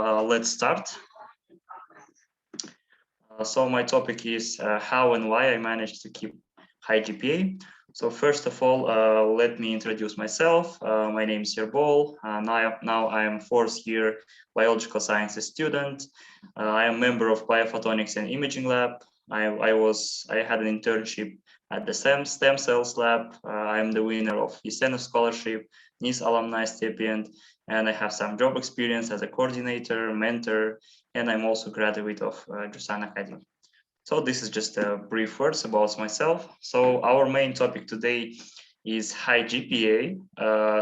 Let's start. So my topic is how and why I managed to keep high GPA. So first of all, let me introduce myself. My name is Yerbol. Now I am fourth year biological sciences student. I am member of Biophotonics and Imaging Lab. I had an internship at the stem cells lab. I am the winner of Yesenov Scholarship, NIS Alumni Stipend, and I have some job experience as a coordinator, mentor, and I'm also graduate of Jusan Academy. So this is just a brief words about myself. So our main topic today is high GPA.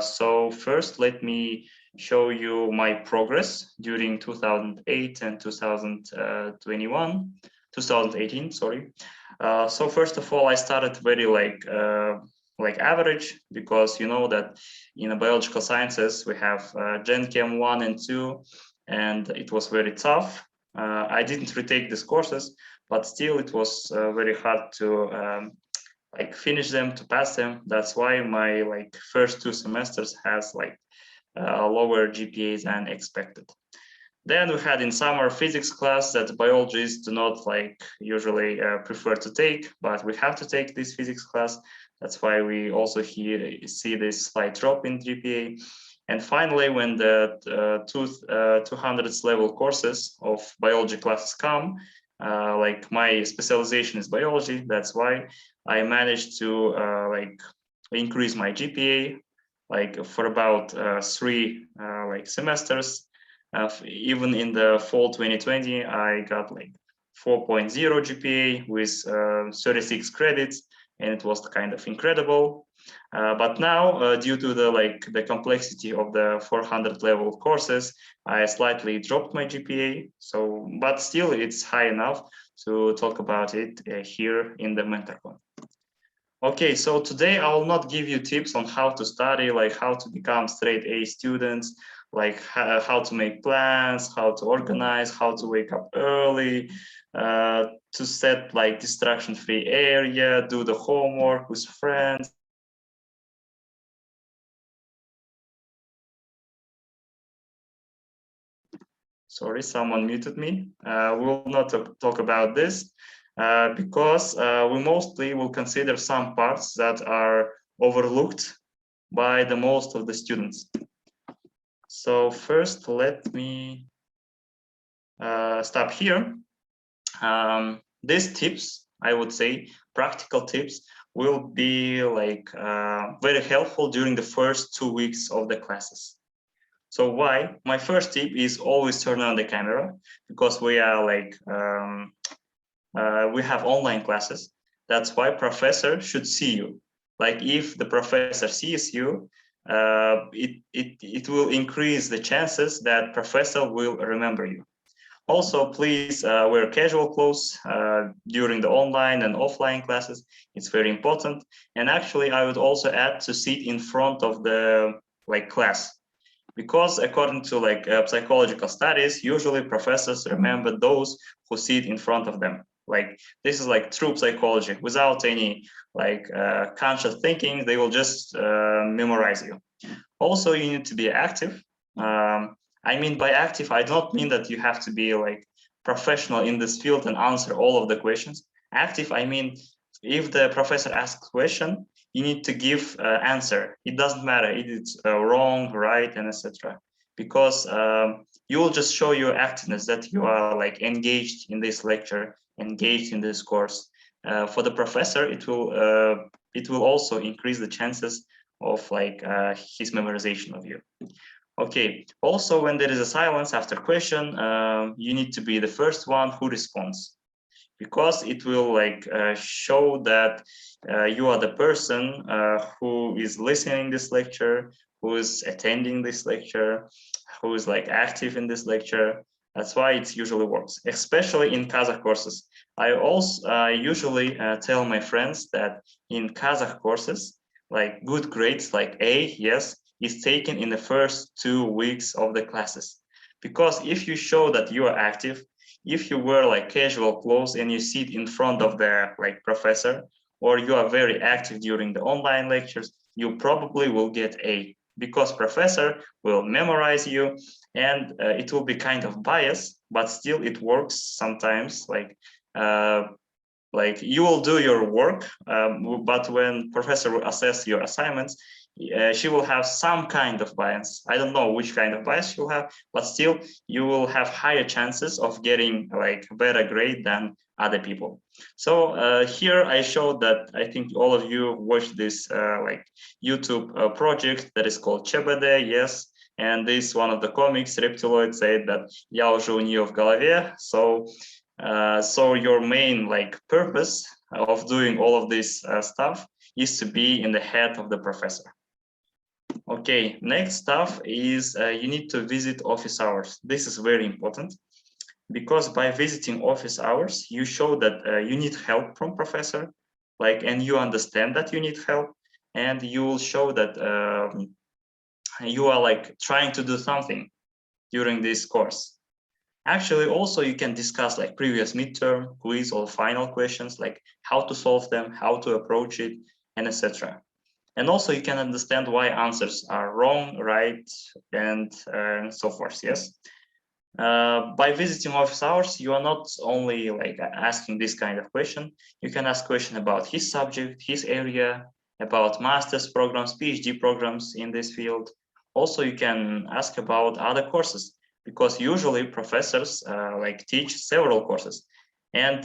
So first, let me show you my progress during 2008 and 2018, sorry. So first of all, I started very like average, because you know that in biological sciences we have Gen Chem 1 and 2, and it was very tough. I didn't retake these courses, but still it was very hard to finish them, to pass them. That's why my first 2 semesters has lower GPAs than expected. Then we had in summer physics class that biologists do not usually prefer to take, but we have to take this physics class. That's why we also here see this slight drop in GPA. And finally, when the 200th level courses of biology classes come, my specialization is biology. That's why I managed to increase my GPA for about 3 semesters. Even in the fall 2020, I got 4.0 GPA with 36 credits, and it was kind of incredible. But now, due to the complexity of the 400 level courses, I slightly dropped my GPA. So, but still, it's high enough to talk about it here in the MentorCon. Okay, so today I will not give you tips on how to study, how to become straight A students, how to make plans, how to organize, how to wake up early, to set distraction-free area, do the homework with friends. Sorry, someone muted me. We will not talk about this because we mostly will consider some parts that are overlooked by the most of the students. So first, let me stop here. These tips, I would say, practical tips, will be very helpful during the first 2 weeks of the classes. So why? My first tip is always turn on the camera, because we are we have online classes. That's why professor should see you. If the professor sees you, it will increase the chances that professor will remember you. Also, please wear casual clothes during the online and offline classes. It's very important. And actually, I would also add to sit in front of the class, because according to psychological studies, usually professors remember those who sit in front of them. This is true psychology. Without any conscious thinking, they will just memorize you. Also, you need to be active. I mean, by active, I don't mean that you have to be professional in this field and answer all of the questions. Active, I mean, if the professor asks a question, you need to give answer. It doesn't matter if it's wrong, right, and etc. Because you will just show your activeness, that you are engaged in this lecture, engaged in this course. For the professor, it will also increase the chances of his memorization of you. Okay. Also, when there is a silence after question, you need to be the first one who responds, because it will show that you are the person who is listening this lecture, who is attending this lecture, who is active in this lecture. That's why it usually works, especially in Kazakh courses. I also usually tell my friends that in Kazakh courses, good grades A, yes, is taken in the first 2 weeks of the classes. Because if you show that you are active, if you wear casual clothes and you sit in front of the professor, or you are very active during the online lectures, you probably will get A. because professor will memorize you, and it will be kind of biased, but still it works sometimes. Like you will do your work, but when professor will assess your assignments, she will have some kind of bias. I don't know which kind of bias she'll have, but still you will have higher chances of getting like better grade than other people. So here I showed that I think all of you watched this like YouTube project that is called ЧБД, yes. And this one of the comics, Reptiloid, said that я уже у нее в голове. So your main like purpose of doing all of this stuff is to be in the head of the professor. Okay, next stuff is you need to visit office hours. This is very important because by visiting office hours, you show that you need help from professor, like, and you understand that you need help, and you will show that you are like trying to do something during this course. Actually, also you can discuss like previous midterm, quiz, or final questions, like how to solve them, how to approach it, and etc. And also you can understand why answers are wrong, right, and so forth, yes. By visiting office hours, you are not only like asking this kind of question, you can ask question about his subject, his area, about master's programs, PhD programs in this field. Also, you can ask about other courses, because usually professors like teach several courses, and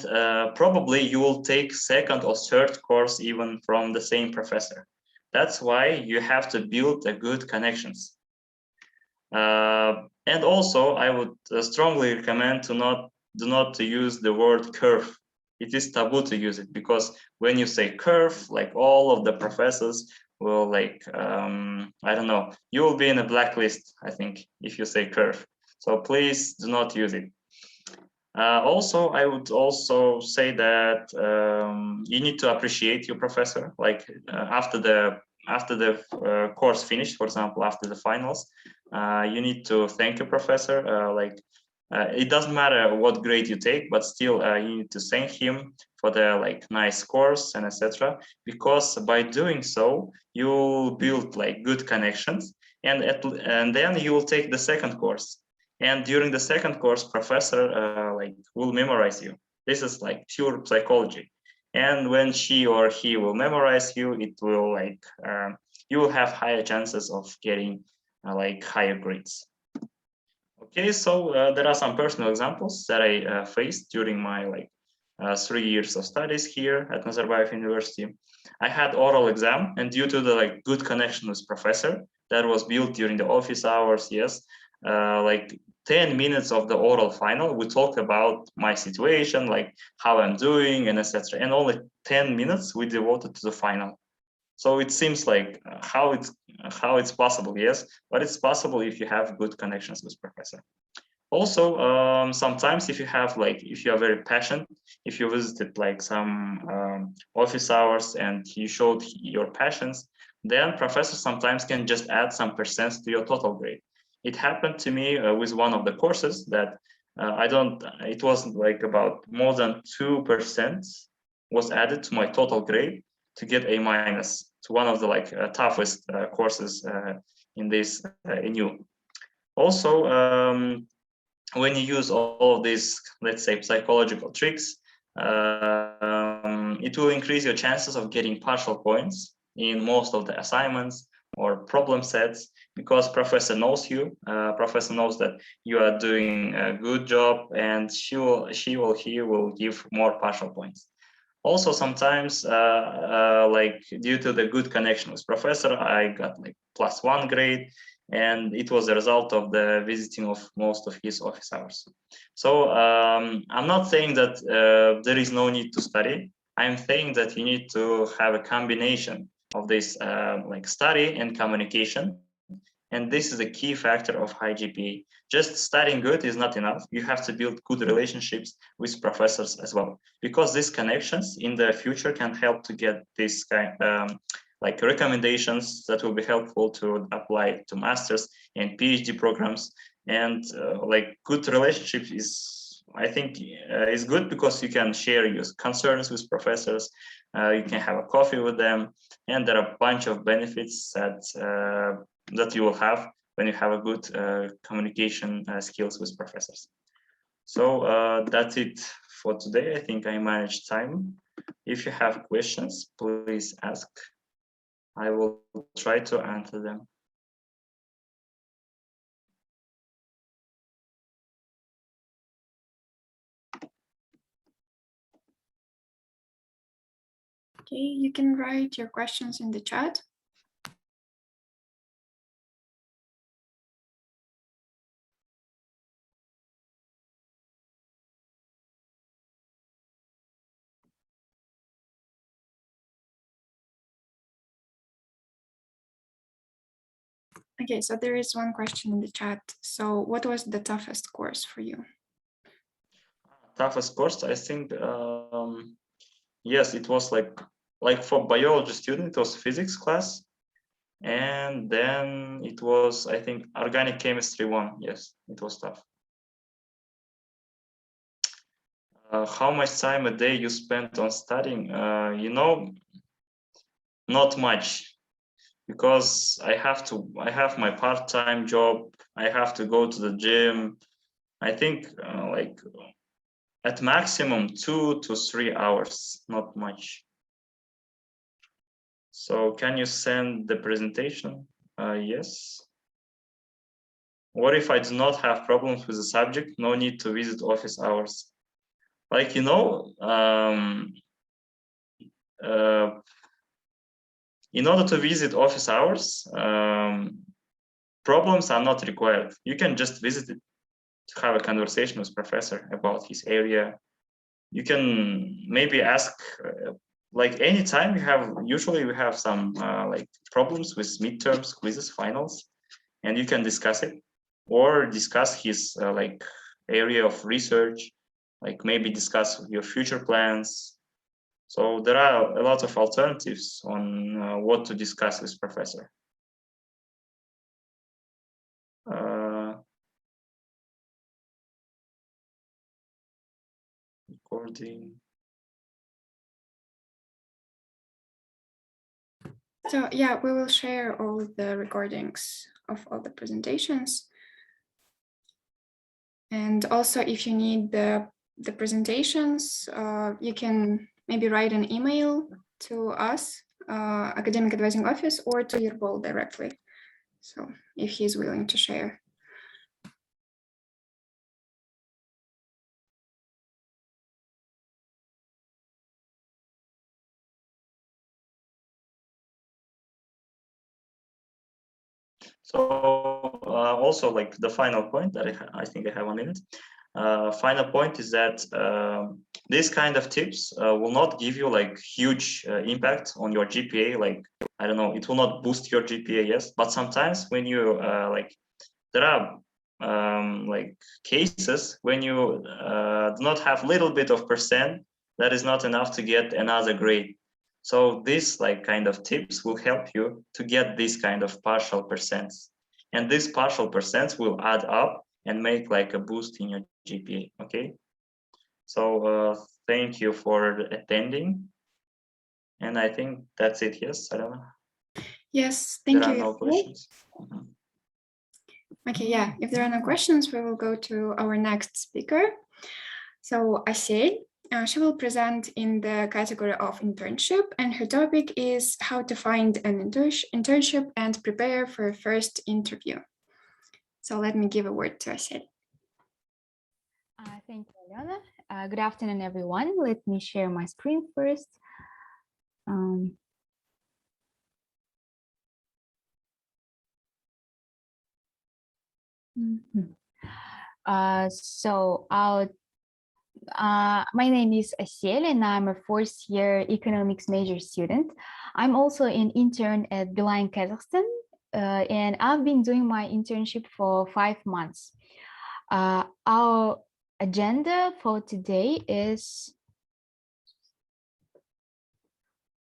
probably you will take second or third course even from the same professor. That's why you have to build a good connections. And also I would strongly recommend to not to use the word curve. It is taboo to use it, because when you say curve, like all of the professors will like I don't know, you will be in a blacklist, I think, if you say curve. So please do not use it. Also, I would also say that you need to appreciate your professor. Like after the course finished, for example, after the finals, you need to thank your professor. It doesn't matter what grade you take, but still you need to thank him for the like nice course and etc. Because by doing so, you'll build like good connections, and then you will take the second course. And during the second course, professor like will memorize you. This is like pure psychology. And when she or he will memorize you, it will like you will have higher chances of getting like higher grades. Okay, so there are some personal examples that I faced during my like 3 years of studies here at Nazarbayev University. I had oral exam, and due to the like good connection with professor that was built during the office hours, yes, like 10 minutes of the oral final, we talked about my situation, like how I'm doing and etc. And only 10 minutes we devoted to the final. So it seems like how it's possible, yes, but it's possible if you have good connections with professor. Also, sometimes if you are very passionate, if you visited like some office hours and you showed your passions, then professor sometimes can just add some percents to your total grade. It happened to me with one of the courses that it was like about more than 2% was added to my total grade to get A minus to one of the like toughest courses in this in. Also, when you use all of these, let's say, psychological tricks, it will increase your chances of getting partial points in most of the assignments or problem sets, because professor knows you. Professor knows that you are doing a good job, and he will give more partial points. Also, sometimes, like due to the good connection with professor, I got like +1 grade, and it was a result of the visiting of most of his office hours. So I'm not saying that there is no need to study. I'm saying that you need to have a combination of this like study and communication. And this is a key factor of high GPA. Just studying good is not enough. You have to build good relationships with professors as well, because these connections in the future can help to get this kind like recommendations that will be helpful to apply to masters and PhD programs. And like good relationships is, I think, is good because you can share your concerns with professors. You can have a coffee with them, and there are a bunch of benefits that that you will have when you have a good communication skills with professors. So that's it for today. I think I managed time. If you have questions, please ask. I will try to answer them. Okay, you can write your questions in the chat. Okay, so there is one question in the chat. So what was the toughest course for you? Toughest course, I think, yes, it was like for biology student, it was physics class. And then it was, I think, organic chemistry 1. Yes, it was tough. How much time a day you spent on studying? You know, not much, because I have my part-time job. I have to go to the gym. I think like at maximum 2 to 3 hours, not much. So can you send the presentation? Yes. What if I do not have problems with the subject? No need to visit office hours. Like, you know, in order to visit office hours, problems are not required. You can just visit it to have a conversation with professor about his area. You can maybe ask, like anytime you have, usually we have some like problems with midterms, quizzes, finals, and you can discuss it or discuss his like area of research, like maybe discuss your future plans. So there are a lot of alternatives on what to discuss with professor. Recording. So yeah, we will share all the recordings of all the presentations. And also if you need the presentations, you can maybe write an email to us, Academic Advising Office, or to your role directly. So if he's willing to share. So also like the final point that I think I have 1 minute. Final point is that this kind of tips will not give you like huge impact on your GPA. Like, I don't know, it will not boost your GPA, yes. But sometimes when you like, there are like cases when you do not have little bit of percent, that is not enough to get another grade. So this like kind of tips will help you to get this kind of partial percents. And these partial percents will add up and make like a boost in your GPA, okay? So thank you for attending. And I think that's it, yes, I don't know. Yes, thank you. There are no questions. Okay, yeah, if there are no questions, we will go to our next speaker. So Asil, she will present in the category of internship, and her topic is how to find an internship and prepare for a first interview. So let me give a word to Asil. Thank you, Alena. Good afternoon, everyone. Let me share my screen first. My name is Asiel, and I'm a fourth-year economics major student. I'm also an intern at Beeline, Kazakhstan, and I've been doing my internship for 5 months. Our agenda for today is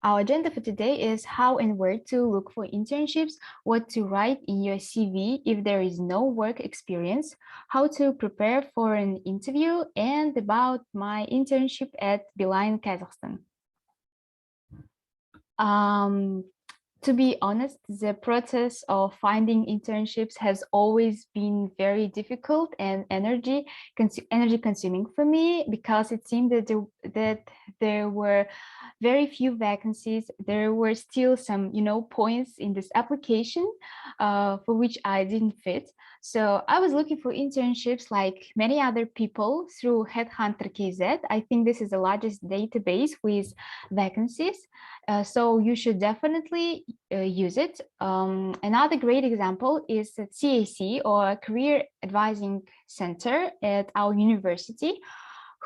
how and where to look for internships, what to write in your CV if there is no work experience, how to prepare for an interview, and about my internship at Beeline, Kazakhstan. To be honest, the process of finding internships has always been very difficult and energy consuming for me, because it seemed that there were very few vacancies. There were still some, points in this application for which I didn't fit. So I was looking for internships like many other people through Headhunter KZ. I think this is the largest database with vacancies. So you should definitely use it. Another great example is the CAC, or Career Advising Center at our university.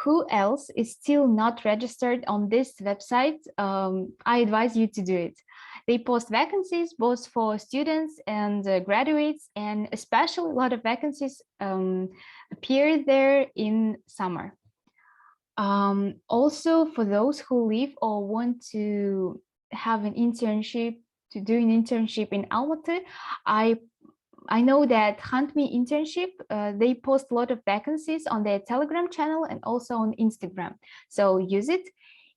Who else is still not registered on this website? I advise you to do it. They post vacancies both for students and graduates, and especially a lot of vacancies appear there in summer. Also, for those who live or want to have an internship, to do an internship in Almaty, I know that Hunt Me Internship, they post a lot of vacancies on their Telegram channel and also on Instagram. So use it.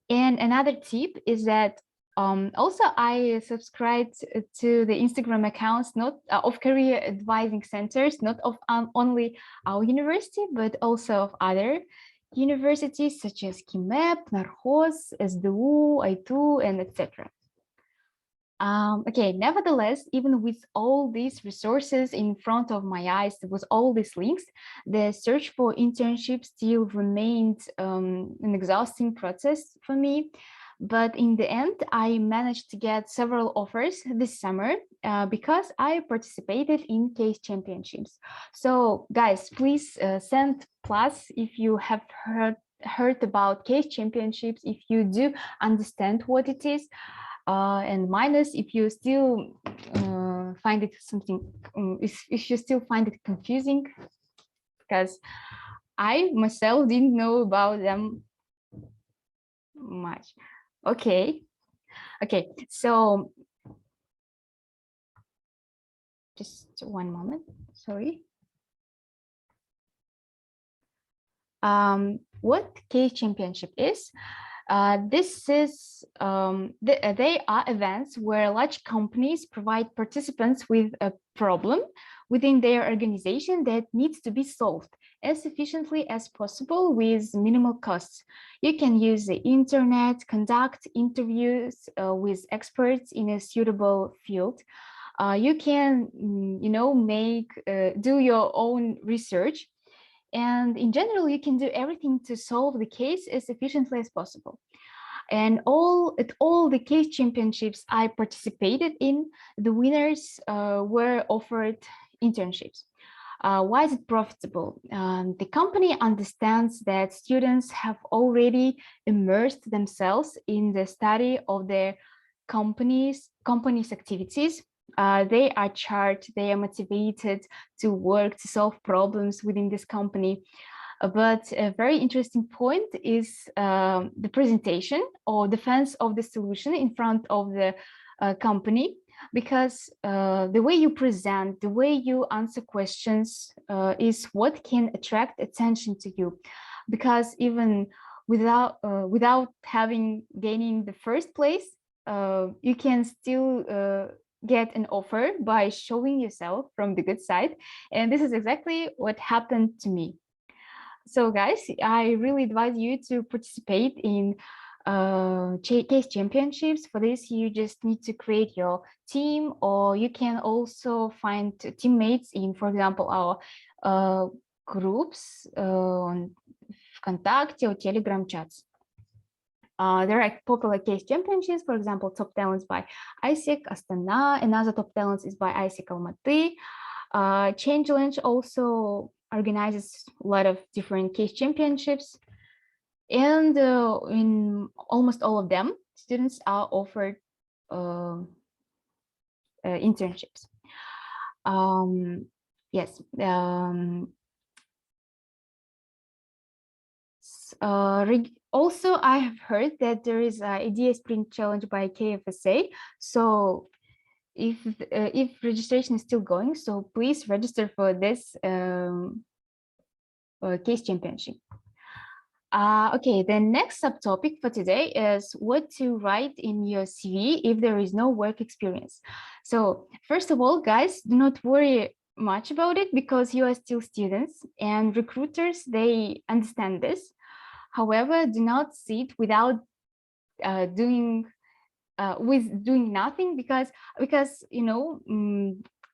And another tip is that also I subscribed to the Instagram accounts, not of career advising centers, not of only our university, but also of other universities such as KIMEP, Narhoz, SDU, I2, and etc. Okay, nevertheless, even with all these resources in front of my eyes, with all these links, the search for internships still remained an exhausting process for me. But in the end, I managed to get several offers this summer because I participated in case championships. So guys, please send plus if you have heard about case championships, if you do understand what it is. And minus if you still find it something, if you still find it confusing, because I myself didn't know about them much. Okay, so just one moment, sorry. What case championship is? This is, they are events where large companies provide participants with a problem within their organization that needs to be solved as efficiently as possible with minimal costs. You can use the internet, conduct interviews with experts in a suitable field. You can, do your own research. And in general, you can do everything to solve the case as efficiently as possible. And at all the case championships I participated in, the winners were offered internships. Why is it profitable? The company understands that students have already immersed themselves in the study of their company's activities. They are charged, they are motivated to work, to solve problems within this company. But a very interesting point is the presentation or defense of the solution in front of the company, because the way you present, the way you answer questions is what can attract attention to you. Because even without gaining the first place, you can still get an offer by showing yourself from the good side. And this is exactly what happened to me. So guys, I really advise you to participate in case championships. For this, you just need to create your team, or you can also find teammates in, for example, our groups on ВКонтакте or Telegram chats. There are popular case championships, for example, Top Talents by ISEC Astana, another Top Talents is by ISEC Almaty. Change also organizes a lot of different case championships. And in almost all of them, students are offered internships. Yes. Also, I have heard that there is an idea sprint challenge by KFSA. So if registration is still going, so please register for this case championship. Okay, the next subtopic for today is what to write in your CV if there is no work experience. So first of all, guys, do not worry much about it because you are still students and recruiters, they understand this. However, do not sit without doing nothing because you know,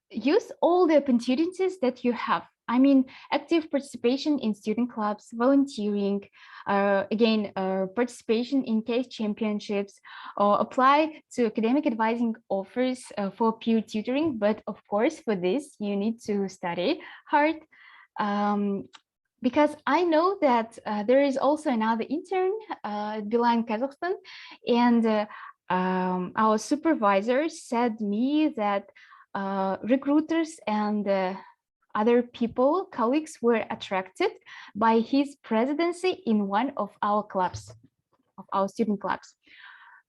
use all the opportunities that you have. I mean, active participation in student clubs, volunteering, participation in case championships, or apply to academic advising offers for peer tutoring. But of course, for this, you need to study hard. Because I know that there is also another intern at Beeline Kazakhstan, and our supervisor said me that recruiters and other people, colleagues, were attracted by his presidency in one of our clubs, of our student clubs.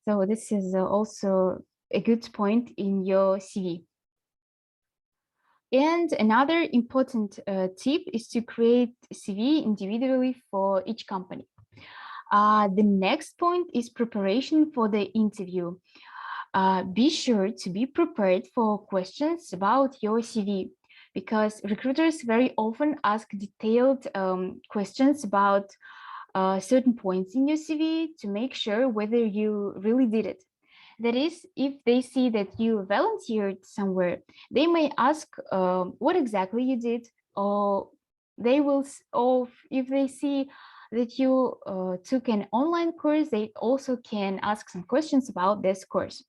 So this is also a good point in your CV. And another important tip is to create a CV individually for each company. The next point is preparation for the interview. Be sure to be prepared for questions about your CV because recruiters very often ask detailed questions about certain points in your CV to make sure whether you really did it. That is, if they see that you volunteered somewhere, they may ask what exactly you did, or they will, or if they see that you took an online course, they also can ask some questions about this course.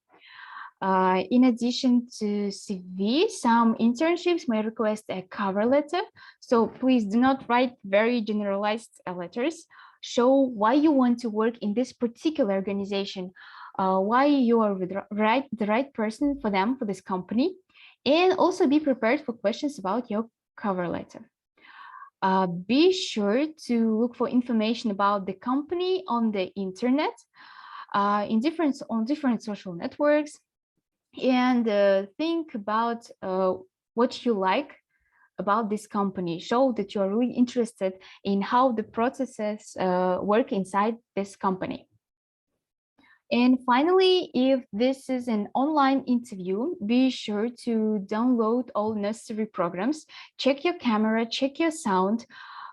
In addition to CV, some internships may request a cover letter. So please do not write very generalized letters. Show why you want to work in this particular organization, why you are the right person for them, for this company, and also be prepared for questions about your cover letter. Be sure to look for information about the company on the internet, on different social networks, and think about what you like about this company. Show that you are really interested in how the processes work inside this company. And finally, if this is an online interview, be sure to download all necessary programs, check your camera, check your sound.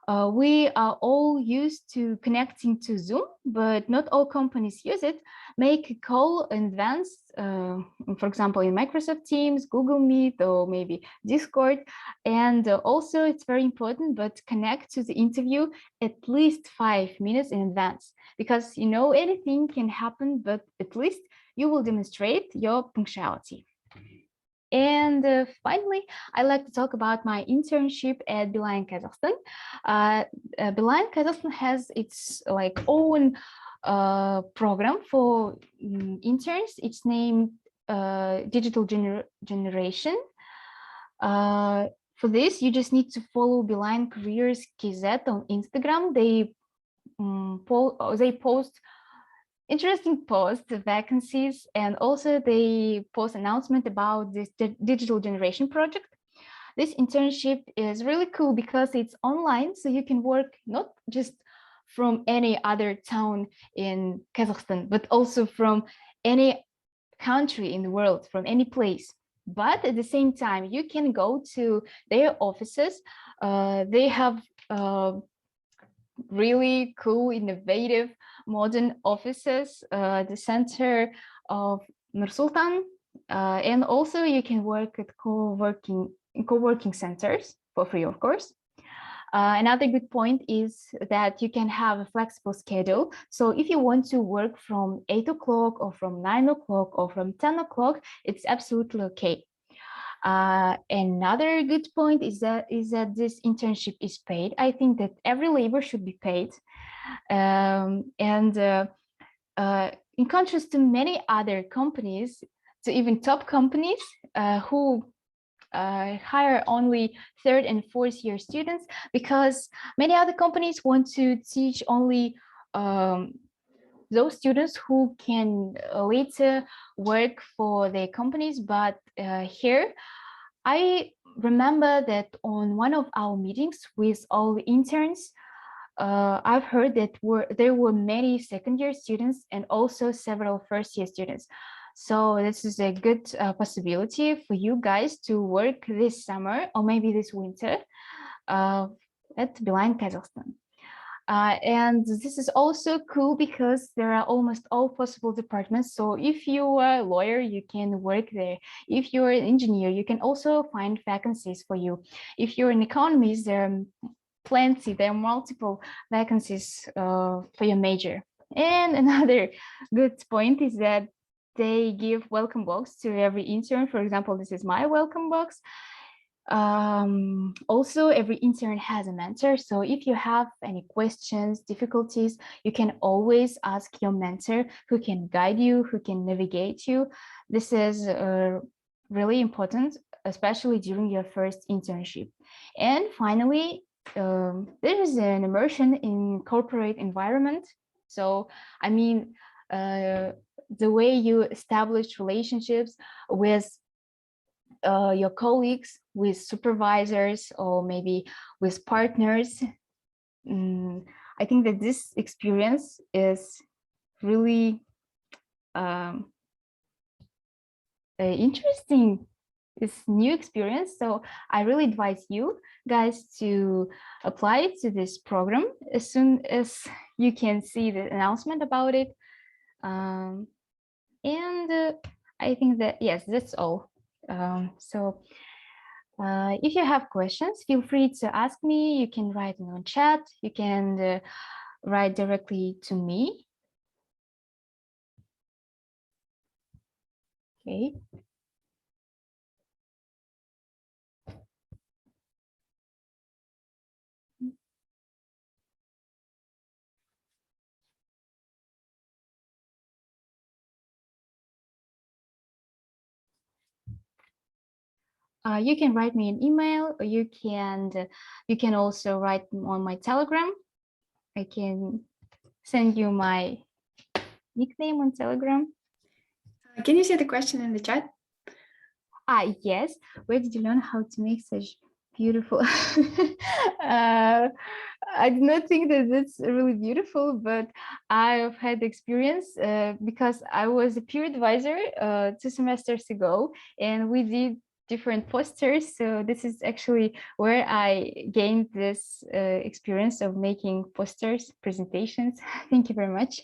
We are all used to connecting to Zoom, but not all companies use it. Make a call in advance, for example, in Microsoft Teams, Google Meet, or maybe Discord. And also, it's very important, but connect to the interview at least 5 minutes in advance, because you know anything can happen, but at least you will demonstrate your punctuality. And finally, I'd like to talk about my internship at Beeline Kazakhstan. Beeline Kazakhstan has its own program for interns. It's named Digital Generation. For this, you just need to follow Beeline Careers KZ on Instagram. They post interesting posts, vacancies, and also they post announcement about this digital generation project. This internship is really cool because it's online, so you can work not just from any other town in Kazakhstan, but also from any country in the world, from any place. But at the same time, you can go to their offices. They have really cool, innovative, modern offices, the center of Nur-Sultan, and also you can work at co-working centers for free, of course. Another good point is that you can have a flexible schedule. So if you want to work from 8 o'clock or from 9 o'clock or from 10 o'clock, it's absolutely okay. Another good point is that this internship is paid. I think that every labor should be paid. In contrast to many other companies, to even top companies who hire only third and fourth year students, because many other companies want to teach only those students who can later work for their companies. But here, I remember that on one of our meetings with all the interns, I've heard that there were many second-year students and also several first-year students. So this is a good possibility for you guys to work this summer or maybe this winter at Beeline, Kazakhstan. And this is also cool because there are almost all possible departments. So if you are a lawyer, you can work there. If you're an engineer, you can also find vacancies for you. If you're an economist, there are plenty, there are multiple vacancies for your major. And another good point is that they give welcome box to every intern. For example, this is my welcome box. Also, every intern has a mentor. So if you have any questions, difficulties, you can always ask your mentor who can guide you, who can navigate you. This is really important, especially during your first internship. And finally, there is an immersion in corporate environment. So, I mean, the way you establish relationships with your colleagues, with supervisors, or maybe with partners. I think that this experience is really interesting. It's new experience. So I really advise you guys to apply to this program as soon as you can see the announcement about it. And I think that, yes, that's all. If you have questions, feel free to ask me. You can write in on chat. You can write directly to me. Okay. You can write me an email, or you can also write on my Telegram. I can send you my nickname on Telegram. Can you see the question in the chat? Yes. Where did you learn how to make such beautiful? I do not think that it's really beautiful, but I've had experience because I was a peer advisor 2 semesters ago, and we did different posters. So this is actually where I gained this experience of making posters, presentations. Thank you very much.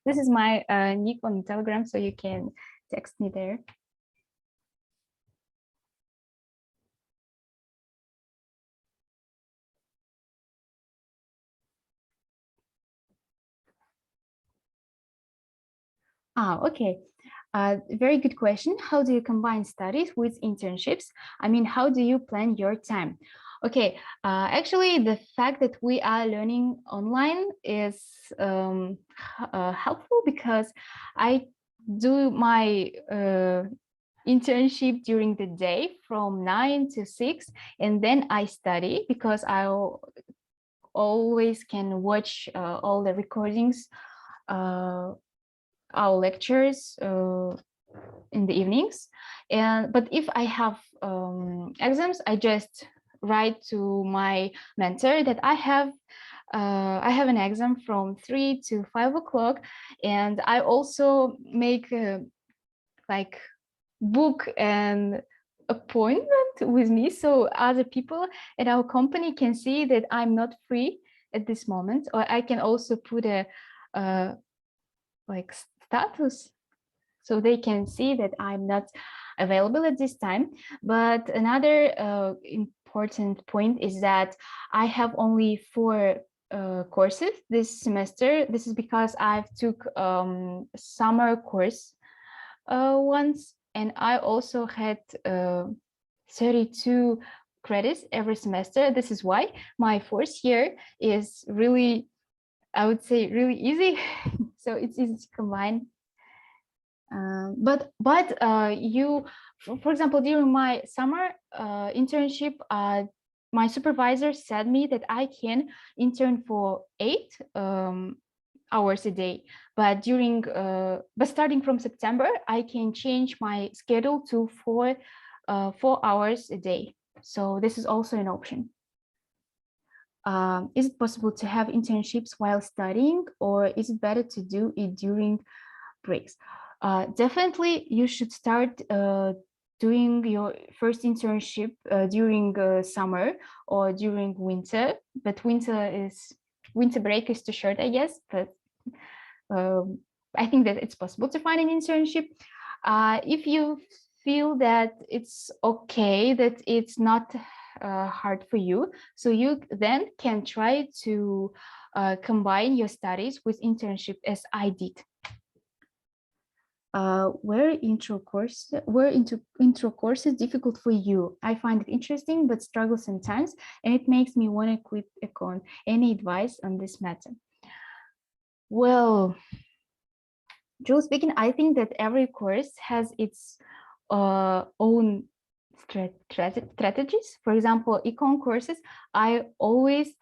This is my nick on Telegram, so you can text me there. Okay. Very good question. How do you combine studies with internships? I mean, how do you plan your time? Okay, actually, the fact that we are learning online is helpful because I do my internship during the day from 9 to 6, and then I study because I always can watch all the recordings, our lectures in the evenings. But if I have exams, I just write to my mentor that I have an exam from 3 to 5 o'clock, and I also make like book an appointment with me, so other people at our company can see that I'm not free at this moment, or I can also put a like status so they can see that I'm not available at this time. But another important point is that I have only 4 courses this semester. This is because I've took summer course once, and I also had 32 credits every semester. This is why my 4th year is really, I would say, really easy. So it's easy to combine. But you, for example, during my summer internship, my supervisor said me that I can intern for 8 hours a day, but starting from September, I can change my schedule to 4 hours a day. So this is also an option. Is it possible to have internships while studying, or is it better to do it during breaks? Definitely, you should start doing your first internship during summer or during winter, but winter break is too short, I guess, but I think that it's possible to find an internship. If you feel that it's okay, that it's not hard for you, so you then can try to combine your studies with internship, as I did. Were intro courses difficult for you? I find it interesting but struggle sometimes, and it makes me want to quit econ. Any advice on this matter? Well, Jules speaking, I think that every course has its own strategies. For example, econ courses, I always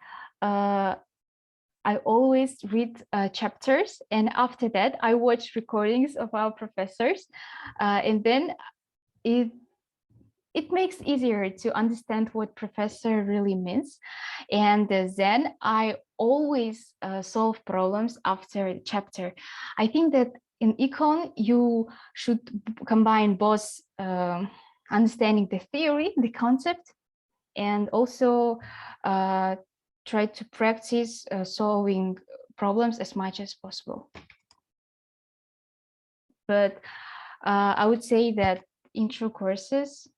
read chapters, and after that I watch recordings of our professors, and then it makes easier to understand what professor really means. And then I always solve problems after a chapter. I think that in econ, you should combine both understanding the theory, the concept, and also try to practice solving problems as much as possible. But I would say that intro courses,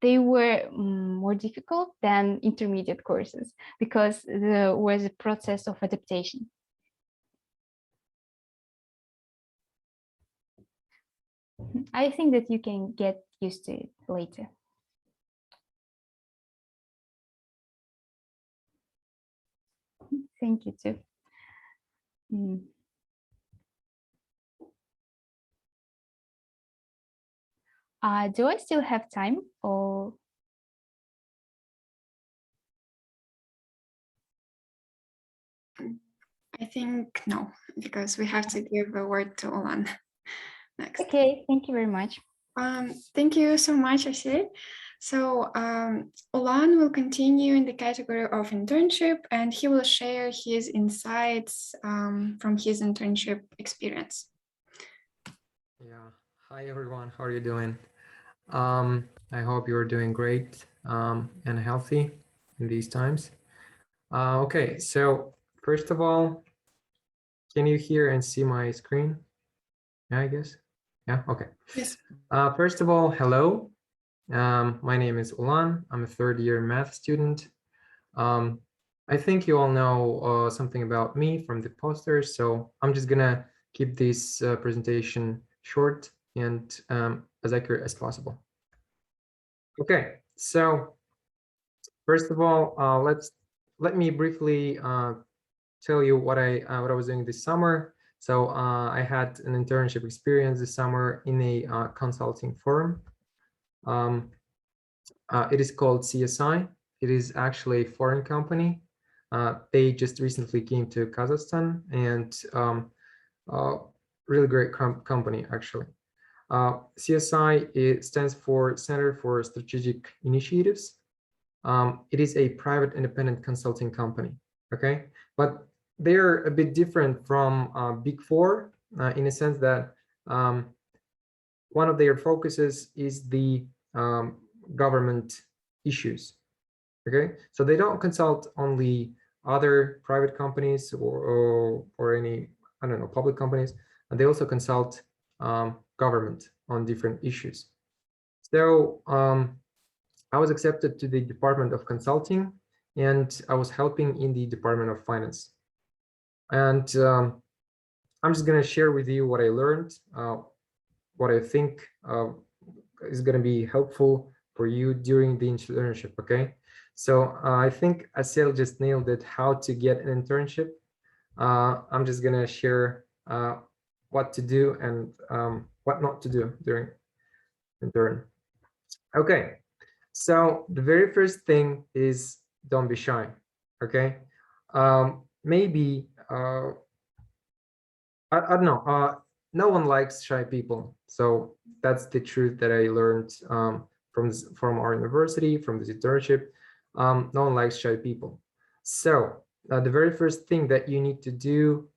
they were more difficult than intermediate courses because there was a process of adaptation. I think that you can get used to it later. Thank you too. Do I still have time, or? I think no, because we have to give a word to Olan next. Okay, thank you very much. Thank you so much, Asil. So Olan will continue in the category of internship, and he will share his insights from his internship experience. Yeah. Hi, everyone. How are you doing? I hope you're doing great and healthy in these times. Okay, so first of all, can you hear and see my screen? Yeah, I guess. Yeah, okay. Yes. First of all, hello. My name is Ulan. I'm a third-year math student. I think you all know something about me from the posters, so I'm just gonna keep this presentation short and as accurate as possible. Okay, so first of all, let me briefly tell you what I was doing this summer. So I had an internship experience this summer in a consulting firm. It is called CSI. It is actually a foreign company. They just recently came to Kazakhstan, and really great company actually. CSI, it stands for Center for Strategic Initiatives. It is a private independent consulting company, okay? But they're a bit different from Big Four in a sense that one of their focuses is the government issues, okay? So they don't consult only other private companies or any, I don't know, public companies, and they also consult government on different issues. So I was accepted to the Department of Consulting, and I was helping in the Department of Finance. And I'm just going to share with you what I learned, what I think is going to be helpful for you during the internship, okay? So I think Asel just nailed it, how to get an internship. I'm just going to share what to do and what not to do during intern. Okay, so the very first thing is don't be shy, okay? Maybe, I don't know, no one likes shy people. So that's the truth that I learned from our university, from this internship. No one likes shy people. So the very first thing that you need to do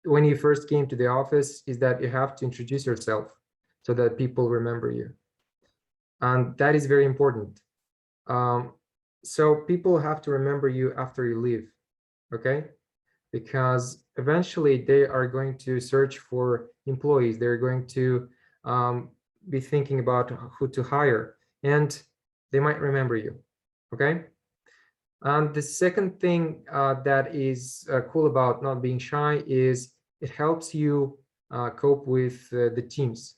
when you first came to the office is that you have to introduce yourself so that people remember you. And that is very important. So people have to remember you after you leave, okay? Because eventually they are going to search for employees. They're going to be thinking about who to hire, and they might remember you, okay? And the second thing that is cool about not being shy is it helps you cope with the teams.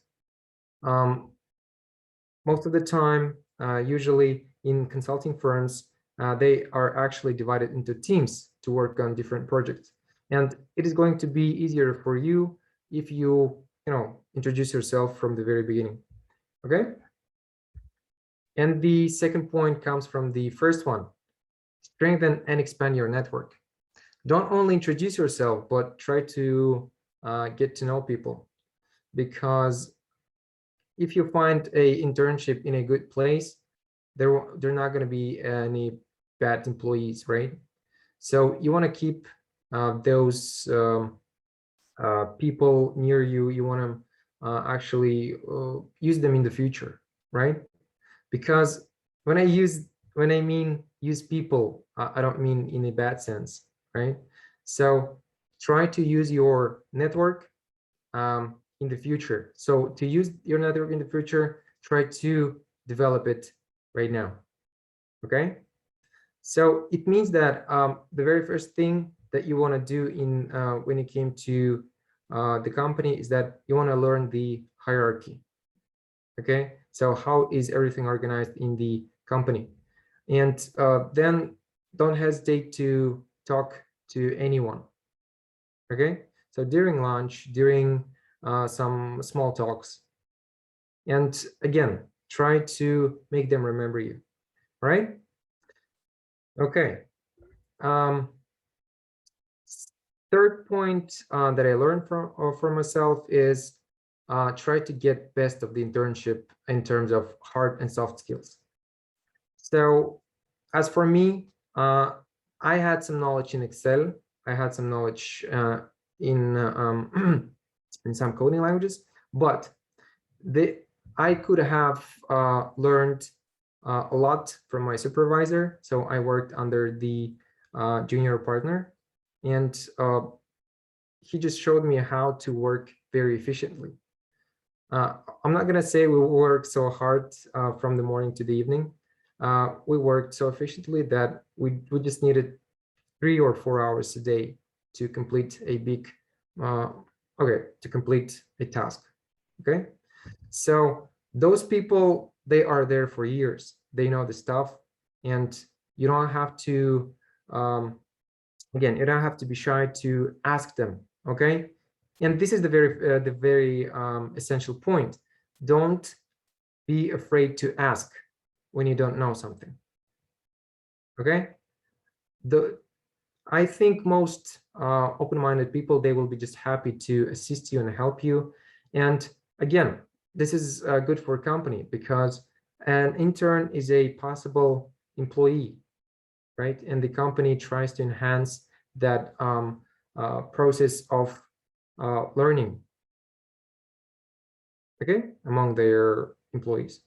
Most of the time, usually in consulting firms, they are actually divided into teams to work on different projects. And it is going to be easier for you if you introduce yourself from the very beginning, okay? And the second point comes from the first one. Strengthen and expand your network. Don't only introduce yourself, but try to get to know people. Because if you find a internship in a good place, they're not going to be any bad employees, right? So you want to keep those people near you. You want to actually use them in the future, right? Because when I mean use people, I don't mean in a bad sense, right? So try to use your network in the future. So to use your network in the future, try to develop it right now, okay? So it means that the very first thing that you want to do in when it came to the company is that you want to learn the hierarchy, okay? So how is everything organized in the company? And then don't hesitate to talk to anyone, okay? So during lunch, during some small talks, and again, try to make them remember you, right? Okay. Third point that I learned from myself is try to get best of the internship in terms of hard and soft skills. So as for me, I had some knowledge in Excel. I had some knowledge in some coding languages, but I could have learned a lot from my supervisor. So I worked under the junior partner, and he just showed me how to work very efficiently. I'm not going to say we work so hard from the morning to the evening. We worked so efficiently that we just needed 3 or 4 hours a day to complete a big, to complete a task. Okay. So those people, they are there for years. They know the stuff, and you don't have to, again, you don't have to be shy to ask them. Okay. And this is the very essential point. Don't be afraid to ask when you don't know something. Okay. I think most open-minded people, they will be just happy to assist you and help you. And again, this is good for a company because an intern is a possible employee, right? And the company tries to enhance that process of learning, okay, among their employees.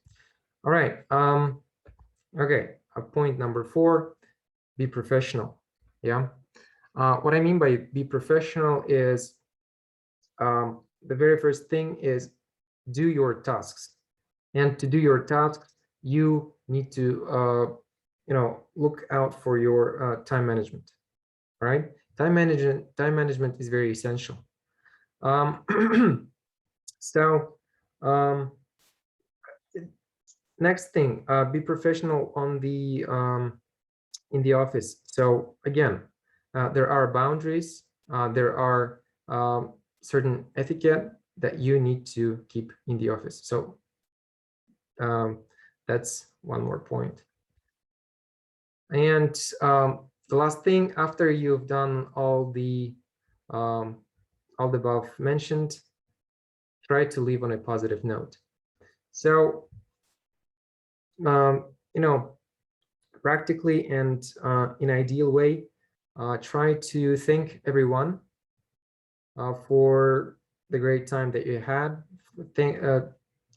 All right. Okay. Point number 4, be professional. Yeah. What I mean by be professional is the very first thing is do your tasks. And to do your tasks, you need to look out for your time management. All right. Time management is very essential. So next thing, be professional on the in the office. So again, there are boundaries, there are certain etiquette that you need to keep in the office. So that's one more point. And the last thing, after you've done all the above mentioned, try to leave on a positive note. So you know, practically and in ideal way, try to thank everyone for the great time that you had.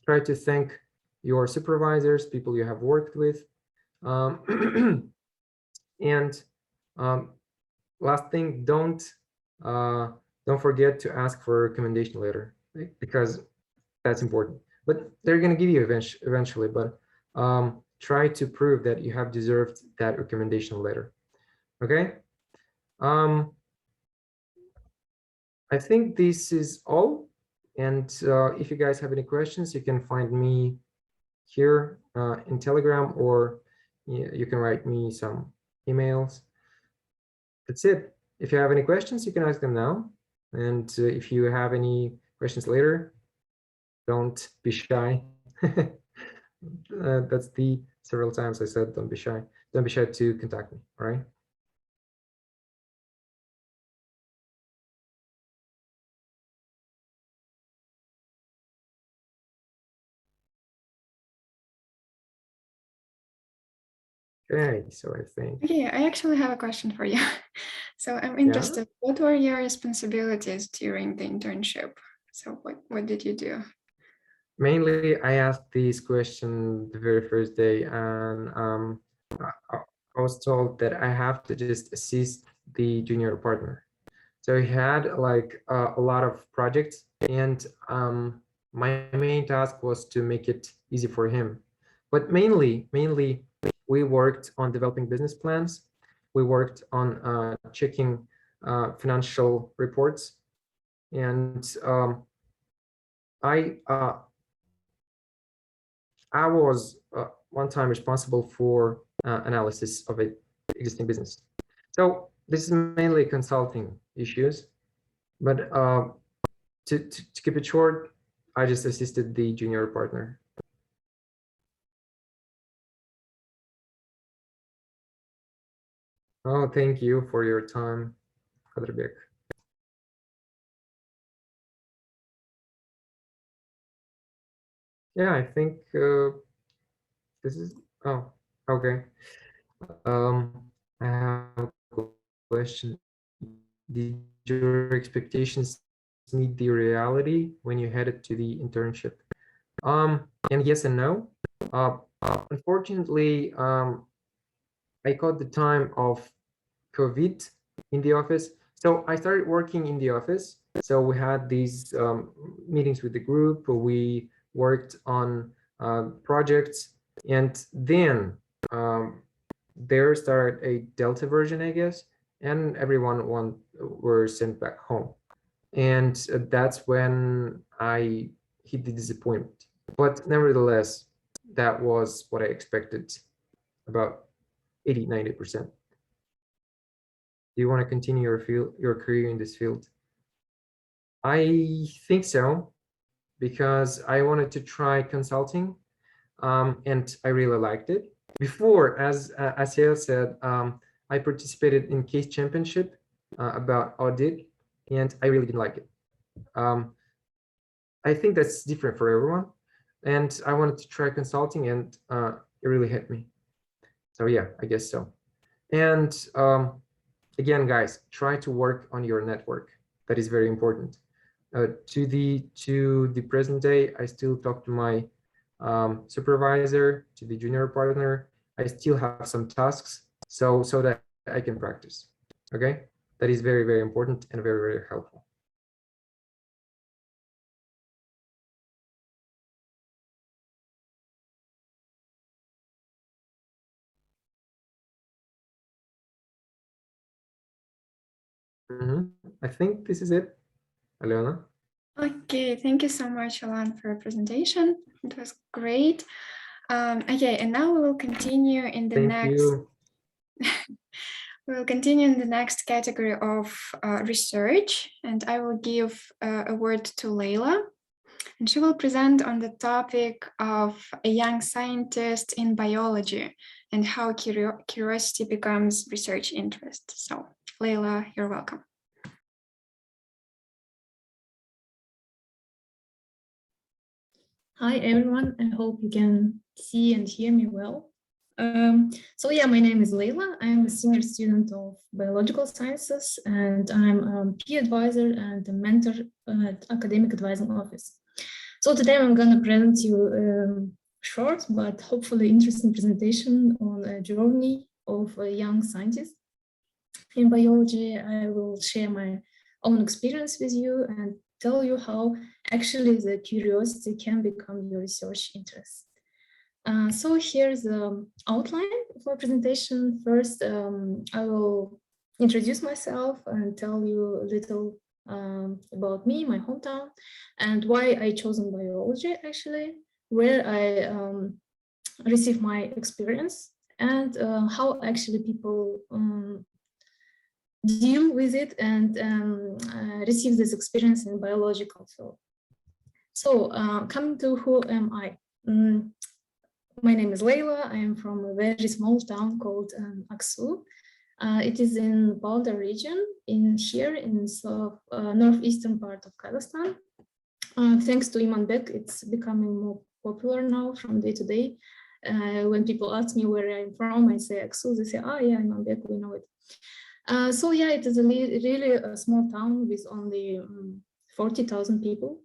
Try to thank your supervisors, people you have worked with. And last thing, don't forget to ask for a recommendation letter, right? Because that's important. But they're going to give you eventually, but try to prove that you have deserved that recommendation letter. Okay. I think this is all. And if you guys have any questions, you can find me here in Telegram, or you can write me some emails. That's it. If you have any questions, you can ask them now. And if you have any questions later, don't be shy. That's the several times I said, don't be shy. Don't be shy to contact me, all right? Okay, so I think. Okay, I actually have a question for you. So I'm interested, what were your responsibilities during the internship? So what did you do? Mainly, I asked this question the very first day, and I was told that I have to just assist the junior partner. So he had like a lot of projects, and my main task was to make it easy for him. But mainly, we worked on developing business plans. We worked on checking financial reports, and I I was one time responsible for analysis of an existing business. So this is mainly consulting issues, but to keep it short, I just assisted the junior partner. Oh, thank you for your time, Kaderbek. Yeah, I think this is, oh, okay. I have a question. Did your expectations meet the reality when you headed to the internship? And yes and no. Unfortunately, I caught the time of COVID in the office. So I started working in the office. So we had these meetings with the group. We worked on projects, and then there started a Delta version, I guess, and everyone were sent back home. And that's when I hit the disappointment. But nevertheless, that was what I expected, about 80–90%. Do you want to continue your career in this field? I think so, because I wanted to try consulting, and I really liked it. Before, as Asiel said, I participated in case championship about audit, and I really didn't like it. I think that's different for everyone, and I wanted to try consulting, and it really hit me. So yeah, I guess so. And again, guys, try to work on your network. That is very important. To the present day, I still talk to my supervisor, to the junior partner. I still have some tasks, so that I can practice. Okay, that is very, very important and very, very helpful. I think this is it, Aliona. Okay, thank you so much, Alan, for your presentation. It was great. Okay, and now we will continue in the next. We will continue in the next category of research, and I will give a word to Leila, and she will present on the topic of a young scientist in biology and how curiosity becomes research interest. So, Leila, you're welcome. Hi, everyone. I hope you can see and hear me well. So yeah, my name is Leila. I'm a senior student of biological sciences, and I'm a peer advisor and a mentor at academic advising office. So today I'm going to present you short but hopefully interesting presentation on a journey of a young scientist in biology. I will share my own experience with you and tell you how actually the curiosity can become your research interest. So here's the outline for presentation. First, I will introduce myself and tell you a little about me, my hometown, and why I chosen biology actually, where I received my experience, and how actually people deal with it and receive this experience in biological field. So coming to who am I? My name is Leila. I am from a very small town called Aksu. It is in Balda region, in northeastern part of Kazakhstan. Thanks to Imanbek, it's becoming more popular now from day to day. When people ask me where I'm from, I say Aksu. They say, "Oh yeah, Imanbek, we know it." So yeah, it is really a small town with only 40,000 people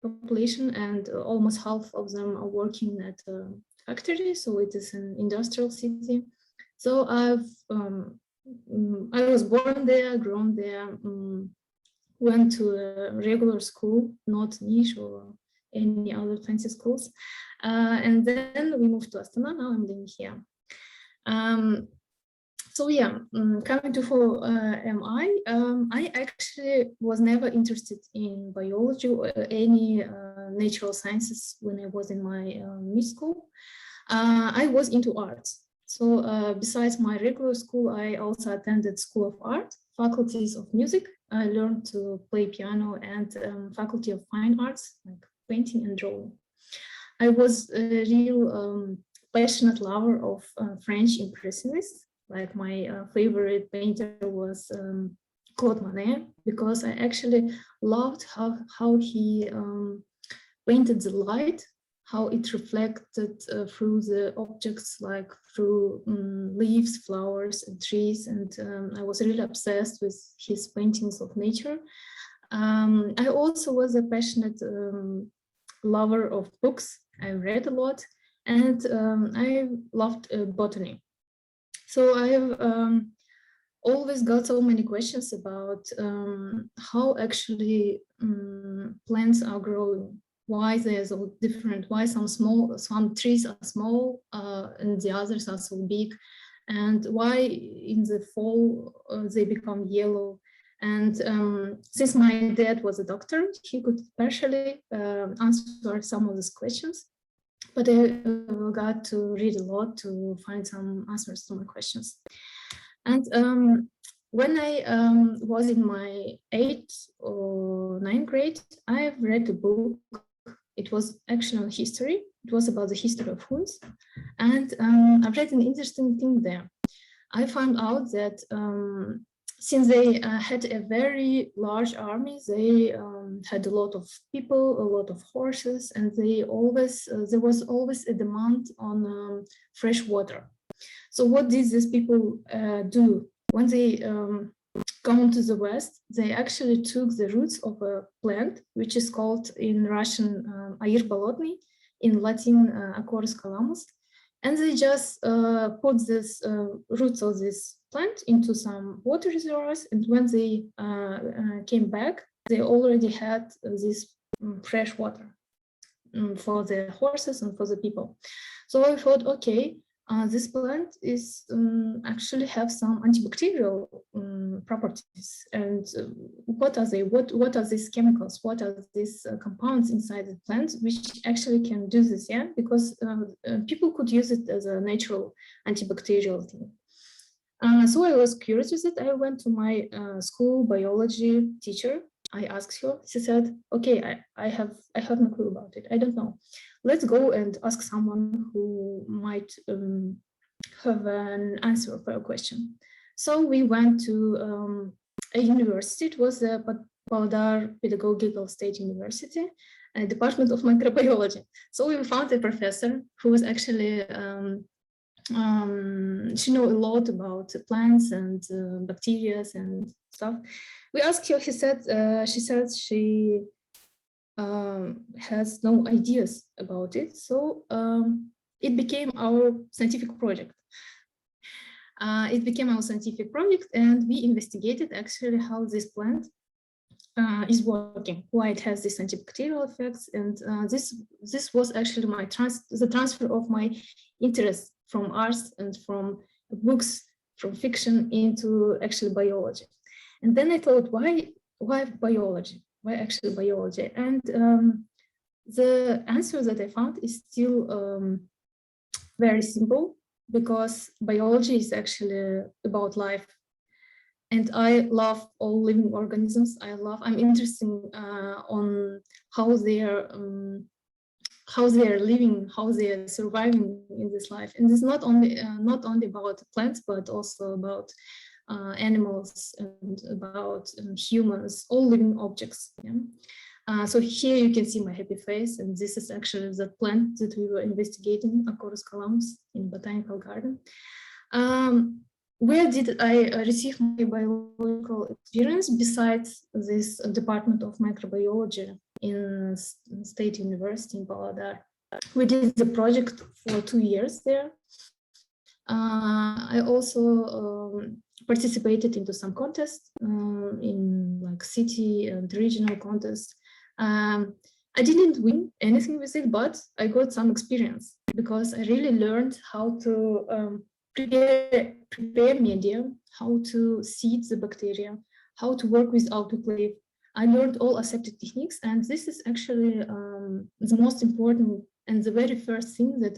population, and almost half of them are working at factory, so it is an industrial city. So I was born there, grown there, went to a regular school, not niche or any other fancy schools, and then we moved to Astana. Now I'm living here. So yeah, coming to who am I actually was never interested in biology or any natural sciences when I was in my mid school. I was into arts. So besides my regular school, I also attended School of Art, faculties of music. I learned to play piano, and faculty of fine arts, like painting and drawing. I was a real passionate lover of French impressionists. Like my favorite painter was Claude Monet, because I actually loved how he painted the light, how it reflected through the objects, like through leaves, flowers, and trees. And I was really obsessed with his paintings of nature. I also was a passionate lover of books. I read a lot, and I loved botany. So I've always got so many questions about how actually plants are growing, why they're so different, why some trees are small and the others are so big, and why in the fall they become yellow. And since my dad was a doctor, he could partially answer some of these questions. But I got to read a lot to find some answers to my questions. And when I was in my 8th or 9th grade, I read a book. It was actually on history. It was about the history of hunts. And I read an interesting thing there. I found out that since they had a very large army, they had a lot of people, a lot of horses, and they always there was always a demand on fresh water. So what did these people do? When they come to the West, they actually took the roots of a plant, which is called in Russian Air bolotny, in Latin Acorus calamus, and they just put this roots of this plant into some water reservoirs, and when they came back, they already had this fresh water for the horses and for the people. So I thought, okay, this plant is actually have some antibacterial properties, and what are they? What are these chemicals? What are these compounds inside the plant which actually can do this? Yeah, because people could use it as a natural antibacterial thing. So I was curious with it. I went to my school biology teacher. I asked her. She said, "Okay, I have no clue about it. I don't know. Let's go and ask someone who might have an answer for a question." So we went to a university. It was the Pavlodar Pedagogical State University, Department of Microbiology. So we found a professor who was actually she knows a lot about plants and bacteria and stuff. We asked her. She said she has no ideas about it. So it became our scientific project. And we investigated actually how this plant is working, why it has these antibacterial effects, and this was actually the transfer of my interest from arts and from books, from fiction into actually biology. And then I thought, why biology? Why actually biology? And the answer that I found is I'm very simple, because biology is actually about life. And I love all living organisms. I'm interested on how they are living, how they are surviving in this life. And it's not only about plants, but also about animals and about humans, all living objects. Yeah? So here you can see my happy face, and this is actually the plant that we were investigating, Acorus calamus, in botanical garden. Where did I receive my biological experience besides this Department of Microbiology in State University in Pavlodar? We did the project for 2 years there. I also participated into some contests in like city and regional contests. I didn't win anything with it, but I got some experience because I really learned how to prepare media, how to seed the bacteria, how to work with autoclave. I learned all aseptic techniques, and this is actually the most important and the very first thing that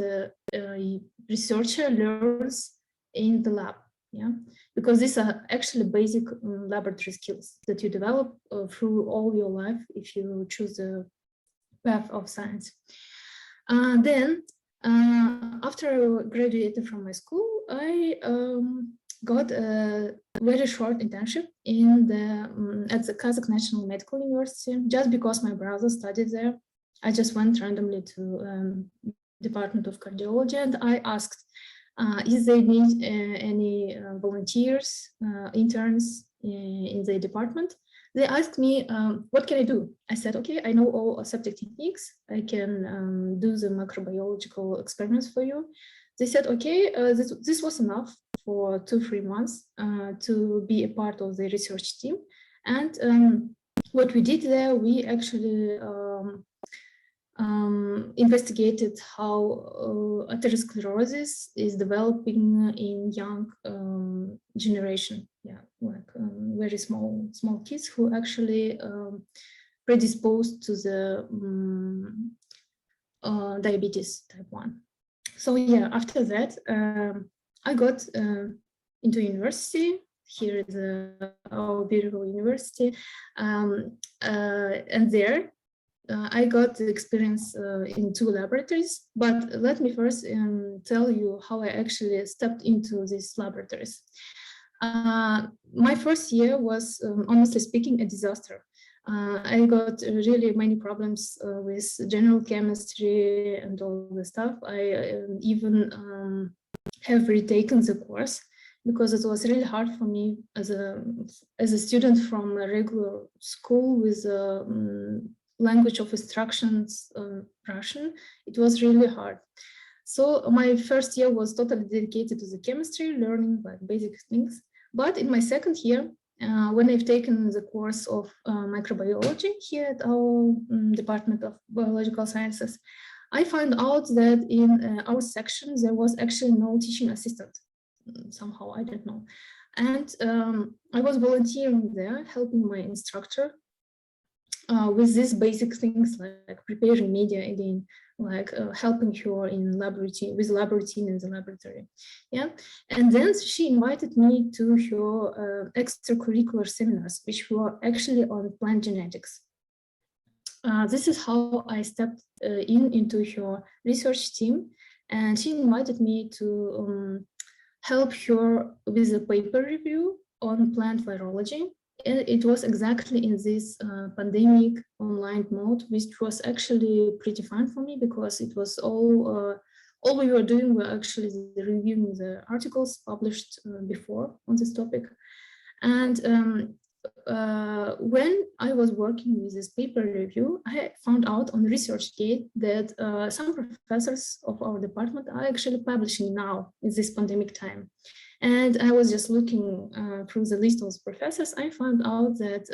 a researcher learns in the lab. Yeah, because these are actually basic laboratory skills that you develop through all your life if you choose the path of science. Then, after I graduated from my school, I got a very short internship in at the Kazakh National Medical University, just because my brother studied there. I just went randomly to Department of Cardiology, and I asked if they need any volunteers, interns in the department. They asked me, what can I do? I said, okay, I know all aseptic techniques. I can do the microbiological experiments for you. They said, okay, this was enough for 2-3 months to be a part of the research team. And what we did there, we actually investigated how atherosclerosis is developing in young generation. Yeah, like very small kids who actually predisposed to the diabetes type 1. So yeah, after that, I got into university. Here is our beautiful university, and there I got the experience in 2 laboratories. But let me first tell you how I actually stepped into these laboratories. My first year was, honestly speaking, a disaster. I got really many problems with general chemistry and all the stuff. I even have retaken the course because it was really hard for me as a student from a regular school with language of instructions, Russian. It was really hard. So my first year was totally dedicated to the chemistry, learning like basic things. But in my second year, when I've taken the course of microbiology here at our Department of Biological Sciences, I found out that in our section, there was actually no teaching assistant. Somehow, I don't know. And I was volunteering there, helping my instructor with these basic things like preparing media again, like helping her in laboratory with laboratory in the laboratory. Yeah, and then she invited me to her extracurricular seminars, which were actually on plant genetics. This is how I stepped into her research team, and she invited me to help her with a paper review on plant virology it was exactly in this pandemic online mode, which was actually pretty fun for me because it was all we were doing were actually reviewing the articles published before on this topic. And when I was working with this paper review, I found out on ResearchGate that some professors of our department are actually publishing now in this pandemic time. And I was just looking through the list of professors. I found out that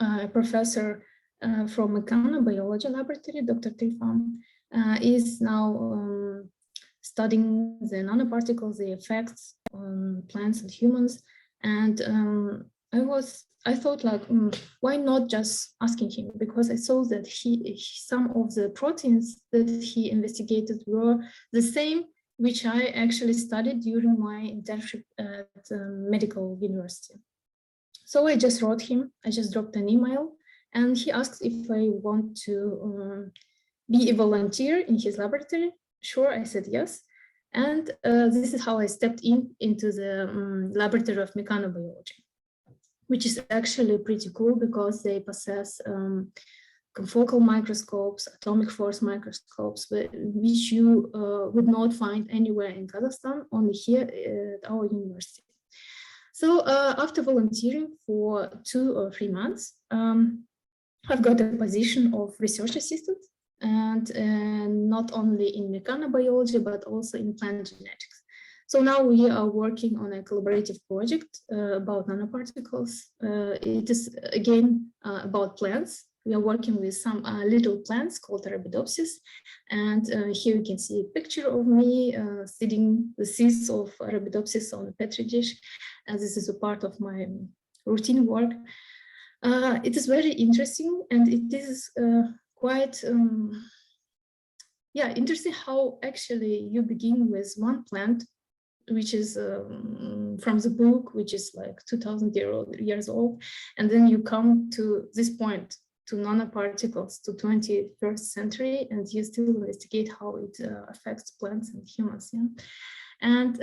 a professor from mechanobiology laboratory, Dr. Trifan, is now studying the nanoparticles, the effects on plants and humans. And I thought like, why not just asking him? Because I saw that some of the proteins that he investigated were the same which I actually studied during my internship at medical university. So I just wrote him, I just dropped an email, and he asked if I want to be a volunteer in his laboratory. Sure, I said yes. And this is how I stepped into the laboratory of mechanobiology, which is actually pretty cool because they possess confocal microscopes, atomic force microscopes, which you would not find anywhere in Kazakhstan, only here at our university. So after volunteering for 2 or 3 months, I've got a position of research assistant, and not only in mechanobiology, but also in plant genetics. So now we are working on a collaborative project about nanoparticles. It is again about plants. We are working with some little plants called Arabidopsis. And here you can see a picture of me seeding the seeds of Arabidopsis on a petri dish. And this is a part of my routine work. It is very interesting, and it is quite interesting how actually you begin with one plant, which is from the book, which is like 2000 years old, and then you come to this point, to nanoparticles, to 21st century, and you still investigate how it affects plants and humans. Yeah, and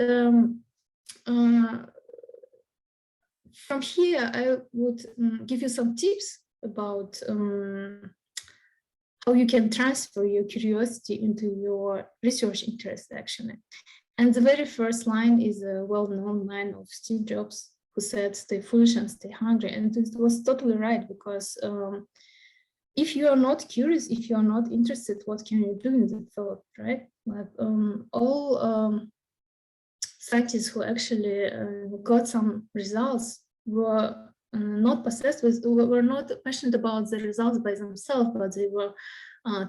from here, I would give you some tips about how you can transfer your curiosity into your research interest, actually. And the very first line is a well-known line of Steve Jobs, who said, "Stay foolish and stay hungry." And it was totally right, because if you are not curious, if you are not interested, what can you do in the field, right? Like all scientists who actually got some results were not possessed with, were not passionate about the results by themselves, but they were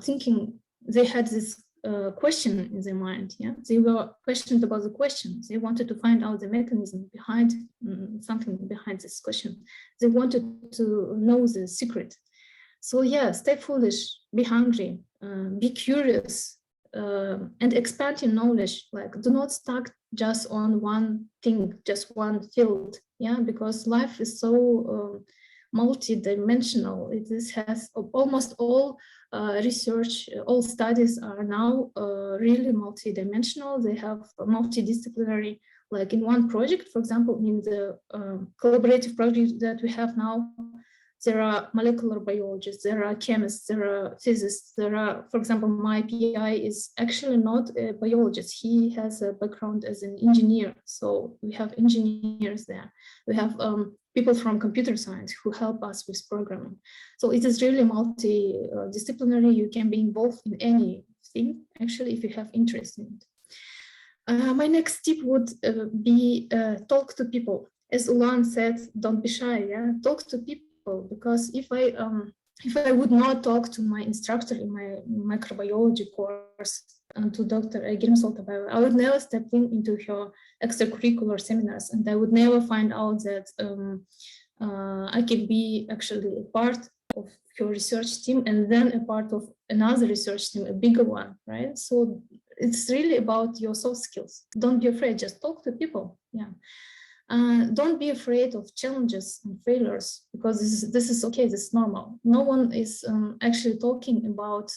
thinking, they had this question in their mind. Yeah, they were passionate about the question. They wanted to find out the mechanism behind something behind this question. They wanted to know the secret. So yeah, stay foolish, be hungry, be curious, and expand your knowledge. Like, do not stuck just on one thing, just one field. Yeah, because life is so multi-dimensional. It has almost all research, all studies are now really multi-dimensional. They have a multidisciplinary, like in one project, for example, in the collaborative project that we have now, there are molecular biologists, there are chemists, there are physicists, there are, for example, my PI is actually not a biologist. He has a background as an engineer. So we have engineers there. We have people from computer science who help us with programming. So it is really multidisciplinary. You can be involved in anything, actually, if you have interest in it. My next tip would be talk to people. As Ulan said, don't be shy, yeah? Talk to people. Because if I would not talk to my instructor in my microbiology course, to Dr. Egrim Soltabayeva, I would never step into her extracurricular seminars, and I would never find out that I can be actually a part of her research team, and then a part of another research team, a bigger one, right? So it's really about your soft skills. Don't be afraid, just talk to people, yeah. Don't be afraid of challenges and failures, because this is okay, this is normal. No one is actually talking about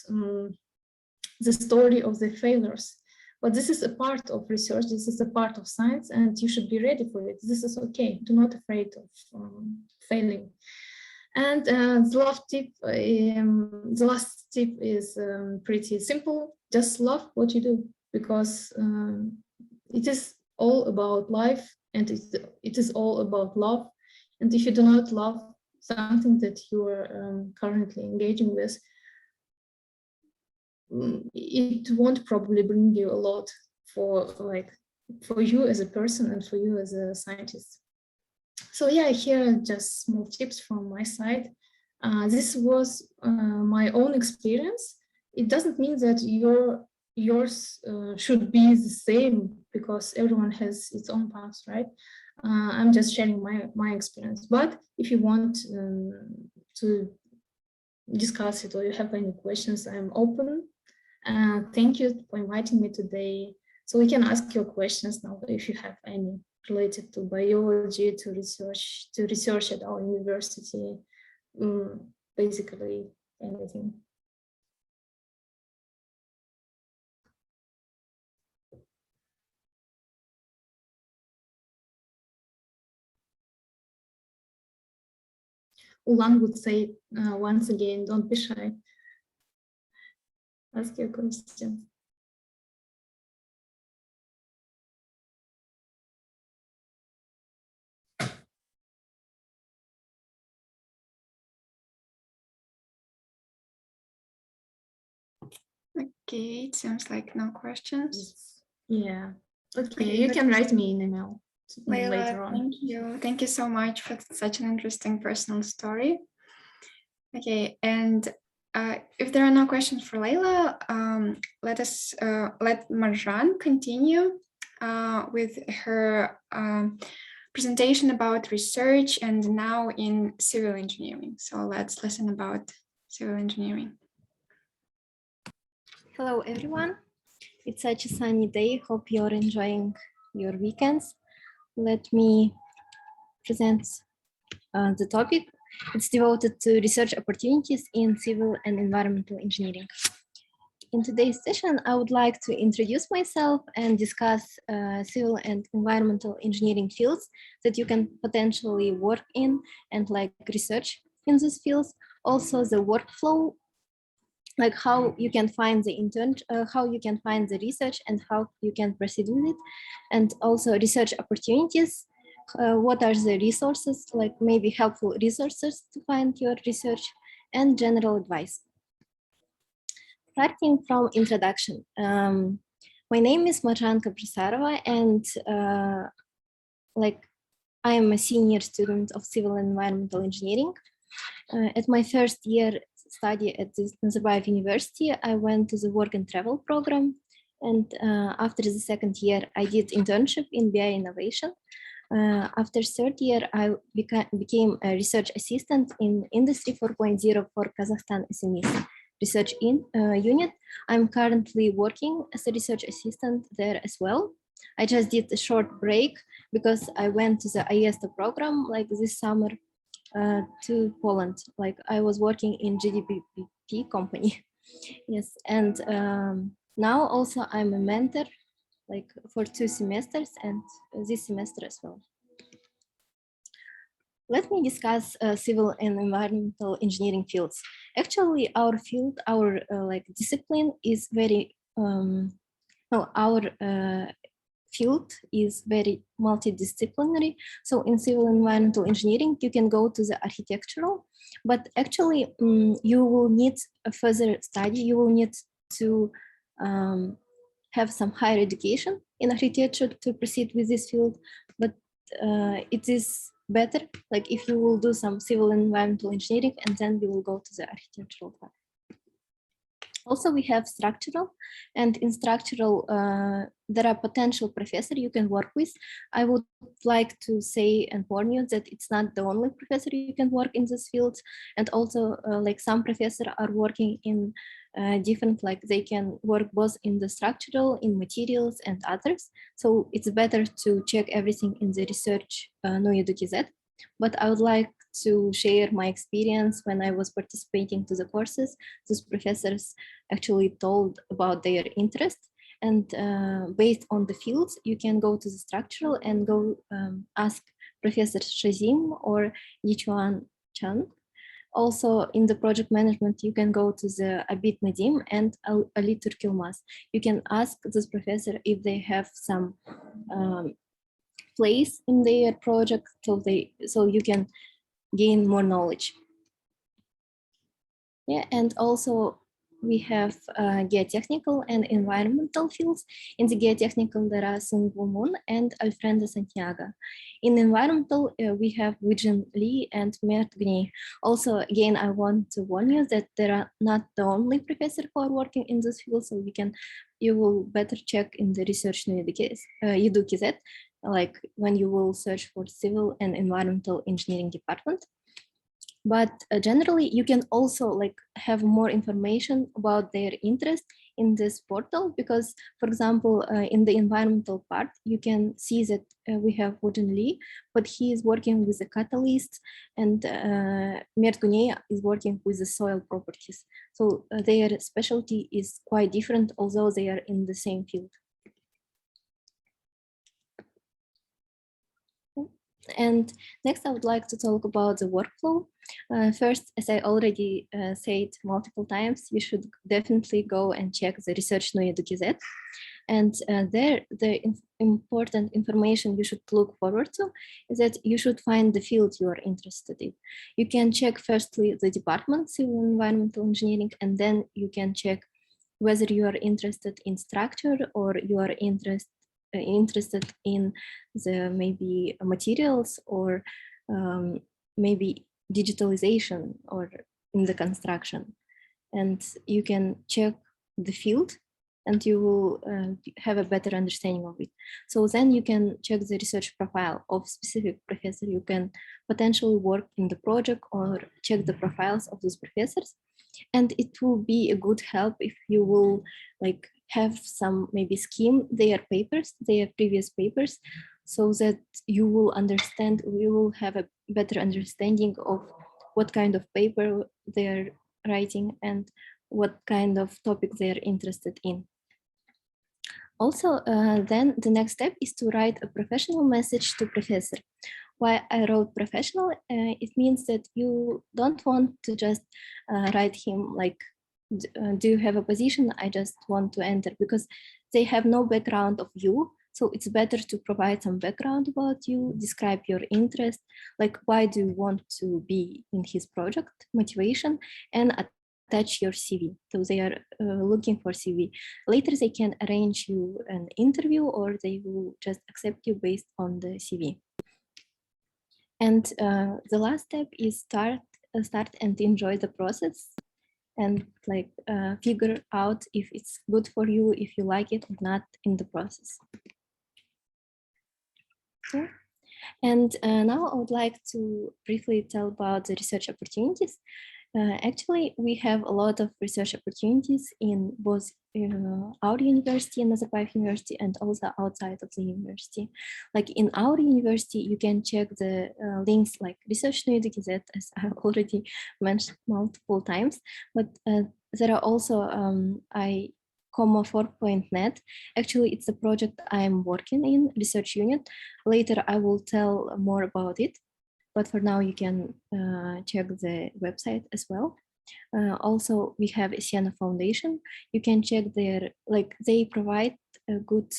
the story of the failures, But this is a part of research, this is a part of science, and you should be ready for it. This is okay. Do not afraid of failing. And the last tip is pretty simple. Just love what you do, because it is all about life, and it is all about love. And if you do not love something that you are currently engaging with, it won't probably bring you a lot for you as a person and for you as a scientist. So yeah, here are just small tips from my side. This was my own experience. It doesn't mean that yours should be the same, because everyone has its own path, right? I'm just sharing my experience. But if you want to discuss it, or you have any questions, I'm open. Thank you for inviting me today. So we can ask your questions now if you have any related to biology, to research at our university, basically anything. Ulan would say once again, don't be shy. Ask your question. Okay, it seems like no questions. Yeah. Okay, you can write me an email later on. Thank you. Thank you so much for such an interesting personal story. Okay, and if there are no questions for Layla, let Marjan continue with her presentation about research and now in civil engineering. So let's listen about civil engineering. Hello, everyone. It's such a sunny day. Hope you're enjoying your weekends. Let me present the topic. It's devoted to research opportunities in civil and environmental engineering. In today's session, I would like to introduce myself and discuss civil and environmental engineering fields that you can potentially work in and like research in these fields. Also the workflow, like how you can find the how you can find the research and how you can proceed with it, and also research opportunities. What are the resources, like maybe helpful resources to find your research, and general advice. Starting from introduction, my name is Marjan Kaprisarova, and like I am a senior student of civil and environmental engineering. At my first year study at the Nazarbayev University, I went to the work and travel program. And after the second year, I did internship in BI innovation. After third year, I became a research assistant in Industry 4.0 for Kazakhstan SMEs research unit. I'm currently working as a research assistant there as well. I just did a short break because I went to the IESTA program like this summer to Poland. Like I was working in GDP company. Yes, and now also I'm a mentor like for 2 semesters and this semester as well. Let me discuss civil and environmental engineering fields. Actually, our field, our like discipline is very, our field is very multidisciplinary. So in civil environmental engineering, you can go to the architectural, but actually you will need a further study. You will need to have some higher education in architecture to proceed with this field. But it is better like if you will do some civil and environmental engineering and then you will go to the architectural part. Also, we have structural, and in structural, there are potential professors you can work with. I would like to say and warn you that it's not the only professor you can work in this field. And also, like some professors are working in different, like they can work both in the structural, in materials and others. So it's better to check everything in the research NoEduKZ. But I would like to share my experience when I was participating to the courses. Those professors actually told about their interest. And based on the fields, you can go to the structural and go ask Professor Shazim or Yichuan Chan. Also, in the project management, you can go to the Abid Nadim and Ali Turkilmaz. You can ask this professor if they have some place in their project, so you can gain more knowledge. Yeah, and also we have geotechnical and environmental fields. In the geotechnical, there are Sung Woo Moon and Alfredo Santiago. In environmental, we have Wijin Lee and Mert Gnei. Also, again, I want to warn you that they are not the only professors who are working in this field, so you will better check in the research YDU-KZ, like when you will search for civil and environmental engineering department. But generally, you can also have more information about their interest in this portal, because, for example, in the environmental part, you can see that we have Wooden Lee, but he is working with the catalysts, and Mert Gunea is working with the soil properties. So their specialty is quite different, although they are in the same field. And next, I would like to talk about the workflow. First, as I already said multiple times, you should definitely go and check the Research YDU-KZ. And there, the important information you should look forward to is that you should find the field you are interested in. You can check firstly the department, Civil and Environmental Engineering, and then you can check whether you are interested in structure or you are interested in the maybe materials or maybe digitalization or in the construction. And you can check the field and you will have a better understanding of it. So then you can check the research profile of specific professor. You can potentially work in the project or check the profiles of those professors. And it will be a good help if you will have some maybe skim their papers, their previous papers, so that you will have a better understanding of what kind of paper they're writing and what kind of topic they're interested in. Also, then the next step is to write a professional message to professor. Why I wrote professional, it means that you don't want to just write him do you have a position? I just want to enter, because they have no background of you. So it's better to provide some background about you, describe your interest, why do you want to be in his project, motivation, and attach your CV. So they are looking for CV. Later they can arrange you an interview, or they will just accept you based on the CV. And the last step is start and enjoy the process, and figure out if it's good for you, if you like it or not in the process. Yeah. And now I would like to briefly tell about the research opportunities. Actually, we have a lot of research opportunities in both our university, Nazarbayev University, and also outside of the university. In our university, you can check the links like Research YDU-KZ, as I already mentioned multiple times, but there are also I,4.net. Actually, it's a project I'm working in, research unit. Later, I will tell more about it. But for now, you can check the website as well. Also, we have Siena Foundation. You can check their, they provide a good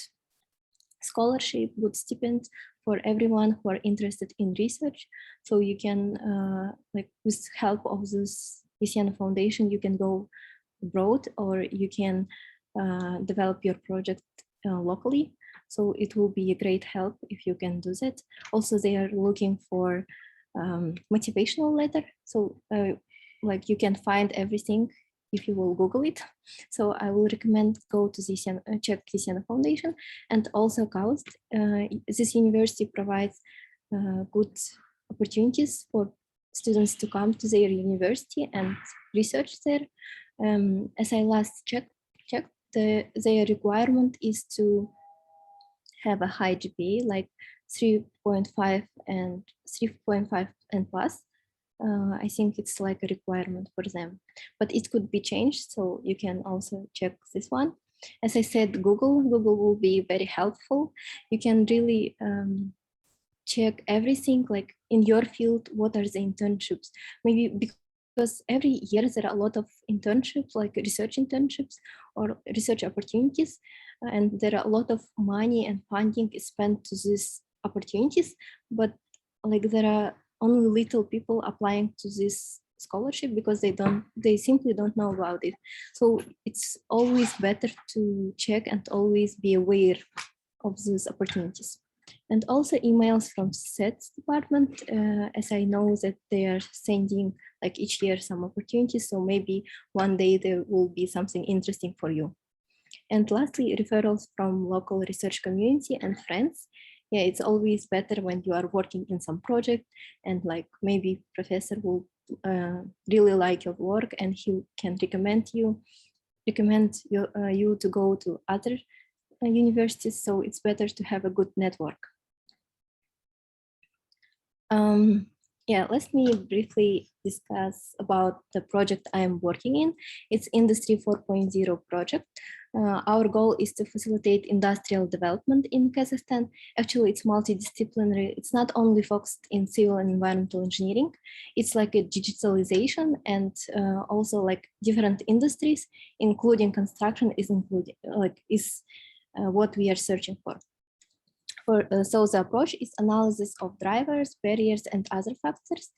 scholarship, good stipend for everyone who are interested in research. So you can, with help of this Siena Foundation, you can go abroad, or you can develop your project locally. So it will be a great help if you can do that. Also, they are looking for motivational letter. So you can find everything if you will Google it. So I will recommend go to this check the Siena Foundation, and also KAUST. This university provides good opportunities for students to come to their university and research there. As I last checked, their requirement is to have a high GPA, like 3.5 and plus. I think it's like a requirement for them, but it could be changed. So you can also check this one. As I said, Google will be very helpful. You can really check everything like in your field, what are the internships? Maybe because every year there are a lot of internships, like research internships or research opportunities, and there are a lot of money and funding is spent to these opportunities, but like there are only little people applying to this scholarship because they simply don't know about it. So it's always better to check and always be aware of these opportunities. And also emails from SETS department, as I know that they are sending like each year some opportunities. So maybe one day there will be something interesting for you. And lastly, referrals from local research community and friends. Yeah, it's always better when you are working in some project and like maybe professor will really like your work and he can recommend you to go to other universities. So it's better to have a good network. Yeah, let me briefly discuss about the project I am working in. It's Industry 4.0 project. Our goal is to facilitate industrial development in Kazakhstan. Actually, it's multidisciplinary. It's not only focused in civil and environmental engineering. It's like a digitalization and also like different industries, including construction is included, what we are searching for. So the approach is analysis of drivers, barriers, and other factors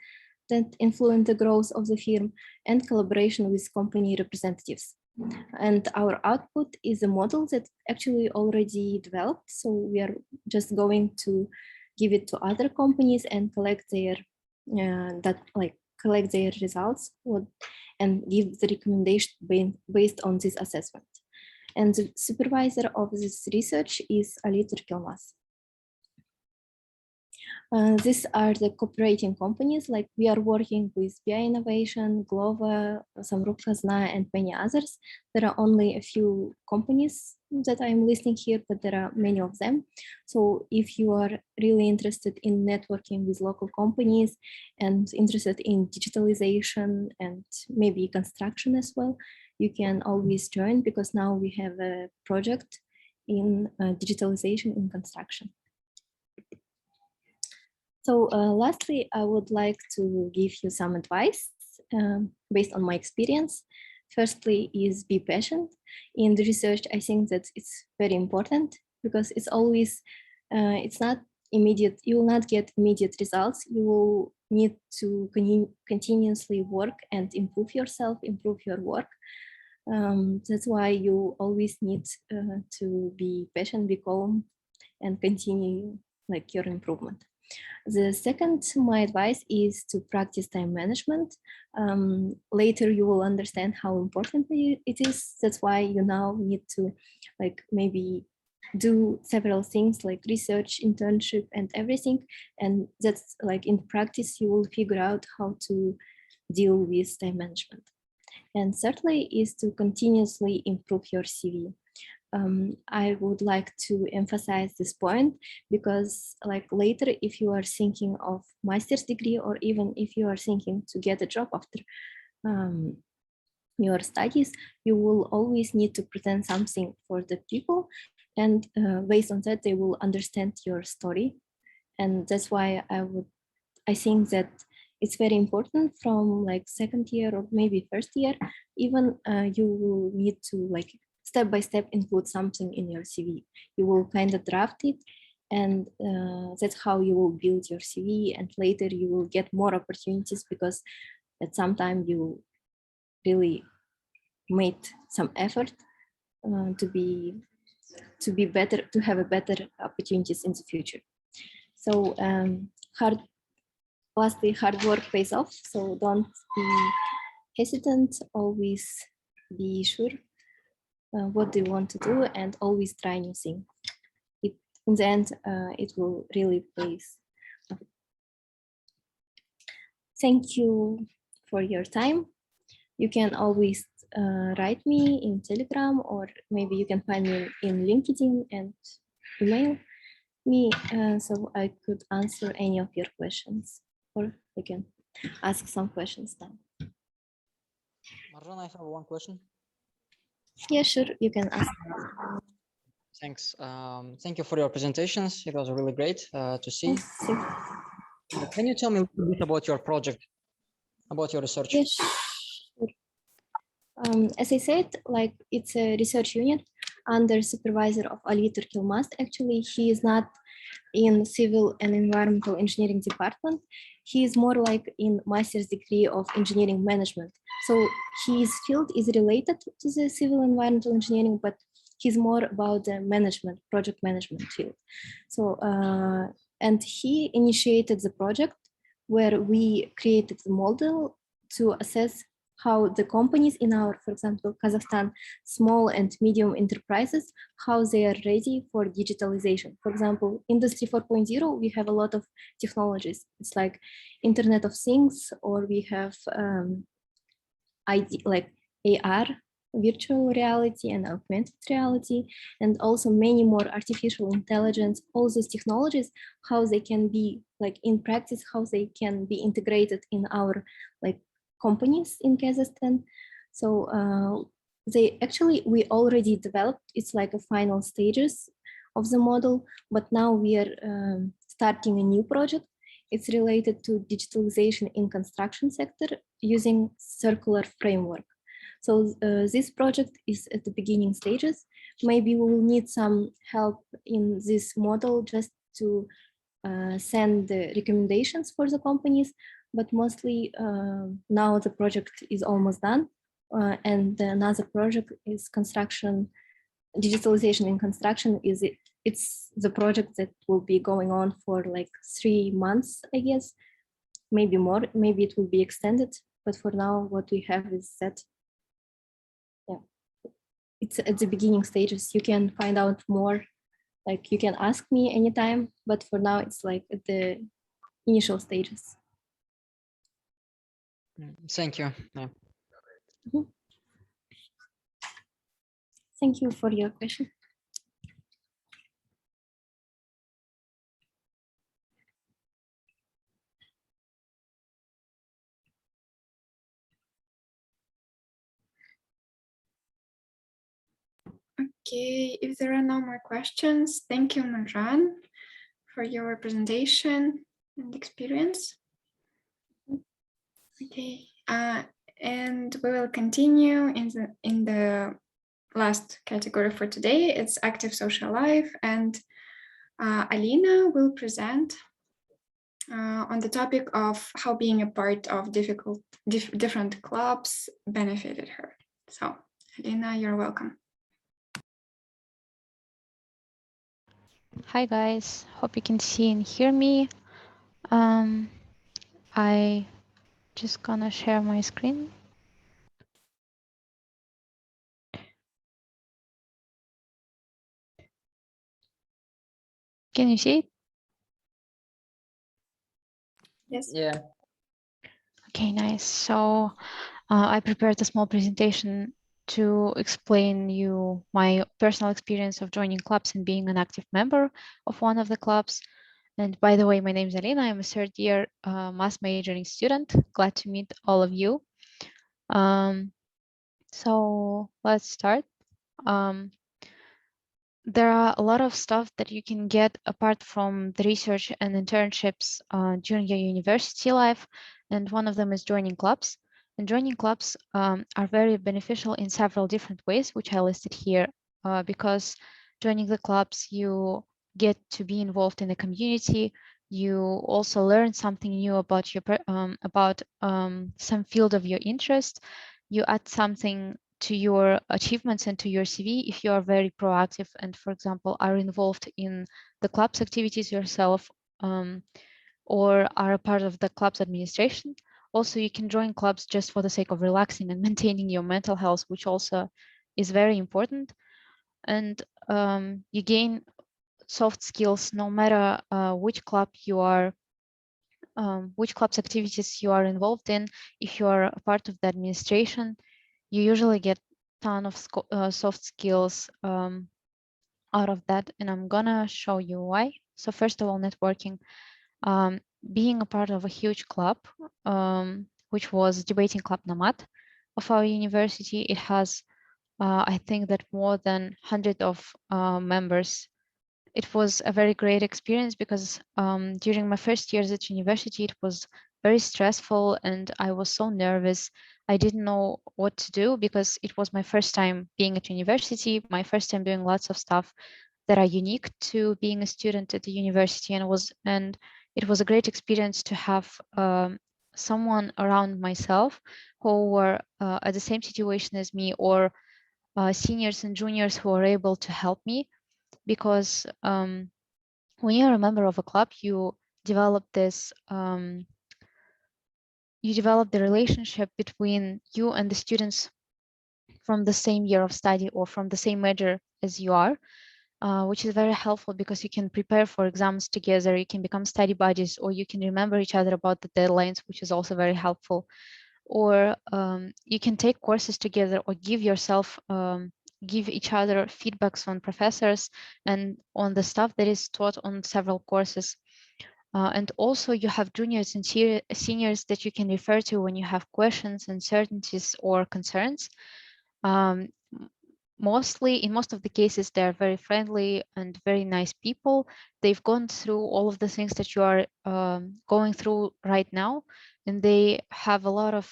that influence the growth of the firm and collaboration with company representatives. And our output is a model that actually already developed. So we are just going to give it to other companies and collect their results and give the recommendation based on this assessment. And the supervisor of this research is Ali Turkelmas. These are the cooperating companies, like we are working with BI Innovation, Glova, Samruk Khazna, and many others. There are only a few companies that I'm listing here, but there are many of them. So if you are really interested in networking with local companies and interested in digitalization and maybe construction as well, you can always join because now we have a project in digitalization in construction. So lastly, I would like to give you some advice based on my experience. Firstly is be patient. In the research, I think that it's very important because it's always, it's not immediate, you will not get immediate results. You will need to continuously work and improve yourself, improve your work. That's why you always need to be patient, be calm, and continue like your improvement. The second, my advice is to practice time management. Later you will understand how important it is. That's why you now need to like maybe do several things like research, internship, and everything. And that's like in practice, you will figure out how to deal with time management. And thirdly is to continuously improve your CV. I would like to emphasize this point because like later, if you are thinking of master's degree, or even if you are thinking to get a job after your studies, you will always need to present something for the people. And based on that, they will understand your story. And that's why I think that it's very important from like second year or maybe first year, even you will need to like step by step include something in your CV. You will kind of draft it, and that's how you will build your CV. And later you will get more opportunities because at some time you really made some effort to be better, to have a better opportunities in the future. So lastly, hard work pays off. So don't be hesitant. Always be sure what they want to do and always try new things. In the end, it will really pay. Thank you for your time. You can always write me in Telegram, or maybe you can find me in LinkedIn and email me so I could answer any of your questions, or I can ask some questions now. Marjan, I have one question. Yeah, sure, you can ask. Thanks. Thank you for your presentations. It was really great to see. Yes, sure. Can you tell me a little bit about your project, about your research? Yes, sure. As I said, like it's a research unit under supervisor of Ali Turkilmaz. Actually, he is not in civil and environmental engineering department. He is more like in master's degree of engineering management. So his field is related to the civil environmental engineering, but he's more about the management, project management field. So, and he initiated the project where we created the model to assess how the companies in our, for example, Kazakhstan, small and medium enterprises, how they are ready for digitalization. For example, Industry 4.0, we have a lot of technologies. It's like Internet of Things, or we have like AR, virtual reality and augmented reality, and also many more artificial intelligence, all those technologies, how they can be like in practice, how they can be integrated in our like companies in Kazakhstan. So we already developed, it's like a final stages of the model, but now we are starting a new project. It's related to digitalization in construction sector using circular framework. So this project is at the beginning stages. Maybe we will need some help in this model just to send the recommendations for the companies, but mostly now the project is almost done. And another project is construction, digitalization in construction it's the project that will be going on for like 3 months, I guess, maybe more, maybe it will be extended, but for now what we have is that, yeah, it's at the beginning stages. You can find out more, like you can ask me anytime, but for now it's like at the initial stages. Thank you. Yeah. Mhm. Thank you for your question. Okay, if there are no more questions, thank you, Marjan, for your presentation and experience. Okay, and we will continue in the last category for today. It's active social life, and Alina will present on the topic of how being a part of different clubs benefited her. So, Alina, you're welcome. Hi guys, hope you can see and hear me. I just gonna share my screen. Can you see it? Yes. Yeah. Okay, nice. So I prepared a small presentation to explain you my personal experience of joining clubs and being an active member of one of the clubs. And by the way, my name is Alina. I'm a third year math majoring student. Glad to meet all of you. So let's start. There are a lot of stuff that you can get apart from the research and internships during your university life. And one of them is joining clubs. And joining clubs are very beneficial in several different ways, which I listed here, because joining the clubs, you get to be involved in the community. You also learn something new about your some field of your interest. You add something to your achievements and to your CV if you are very proactive and, for example, are involved in the club's activities yourself, or are a part of the club's administration. Also, you can join clubs just for the sake of relaxing and maintaining your mental health, which also is very important. And you gain soft skills no matter which club you are, which club's activities you are involved in. If you are a part of the administration, you usually get a ton of soft skills out of that, and I'm gonna show you why. So first of all, networking. Being a part of a huge club, which was Debating Club Nomad of our university, it has I think that more than 100 of members. It was a very great experience because during my first years at university, it was very stressful and I was so nervous. I didn't know what to do because it was my first time being at university, my first time doing lots of stuff that are unique to being a student at the university, and it was a great experience to have someone around myself who were at the same situation as me, or seniors and juniors who are able to help me, because when you're a member of a club, you develop this you develop the relationship between you and the students from the same year of study or from the same major as you are, which is very helpful because you can prepare for exams together, you can become study buddies, or you can remember each other about the deadlines, which is also very helpful. Or you can take courses together or give each other feedbacks on professors and on the stuff that is taught on several courses. And also you have juniors and seniors that you can refer to when you have questions, uncertainties, or concerns. Um, in most of the cases, they're very friendly and very nice people. They've gone through all of the things that you are going through right now, and they have a lot of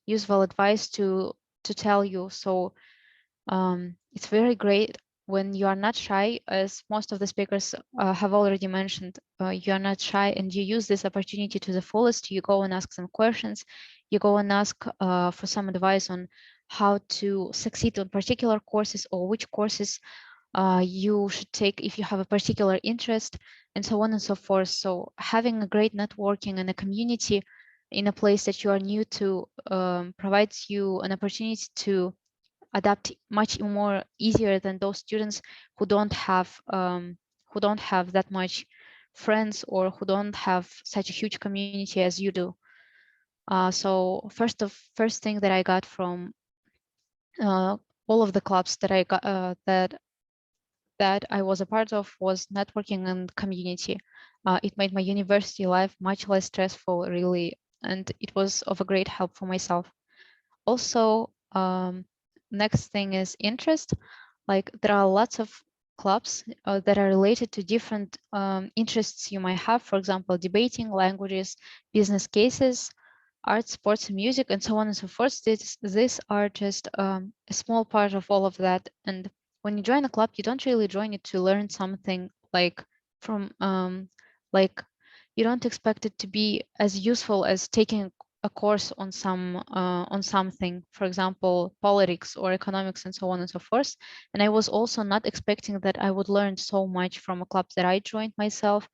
useful advice to tell you. So it's very great when you are not shy, as most of the speakers have already mentioned. You are not shy and you use this opportunity to the fullest. You go and ask some questions. You go and ask for some advice on how to succeed on particular courses, or which courses you should take if you have a particular interest, and so on and so forth. So having a great networking and a community in a place that you are new to provides you an opportunity to adapt much more easier than those students who don't have that much friends, or who don't have such a huge community as you do. So first thing that I got from all of the clubs that I got that I was a part of was networking and community. It made my university life much less stressful, really, and it was of a great help for myself. Also, next thing is interest. Like, there are lots of clubs that are related to different interests you might have. For example, debating, languages, business cases, art, sports, and music, and so on and so forth. These are just a small part of all of that. And when you join a club, you don't really join it to learn something like from like you don't expect it to be as useful as taking a course on something, for example, politics or economics, and so on and so forth. And I was also not expecting that I would learn so much from a club that I joined myself,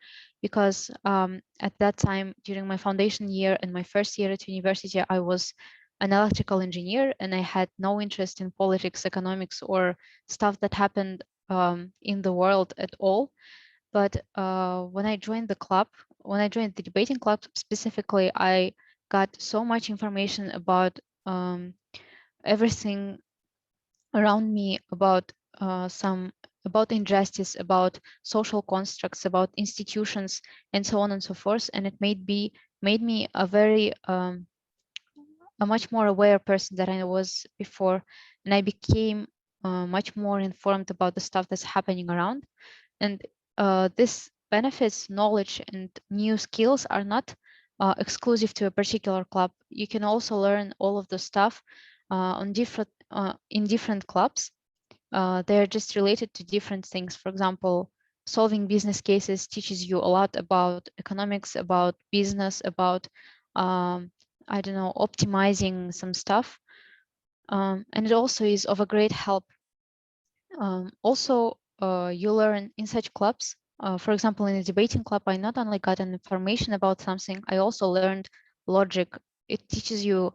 because at that time, during my foundation year and my first year at university, I was an electrical engineer and I had no interest in politics, economics, or stuff that happened in the world at all. But when I joined the debating club specifically, I got so much information about everything around me, about injustice, about social constructs, about institutions, and so on and so forth. And it made me a much more aware person than I was before, and I became much more informed about the stuff that's happening around. And this benefits, knowledge, and new skills are not exclusive to a particular club. You can also learn all of the stuff in different clubs. They're just related to different things. For example, solving business cases teaches you a lot about economics, about business, about I don't know, optimizing some stuff. And it also is of a great help. Also, you learn in such clubs. For example, in a debating club, I not only got an information about something, I also learned logic. It teaches you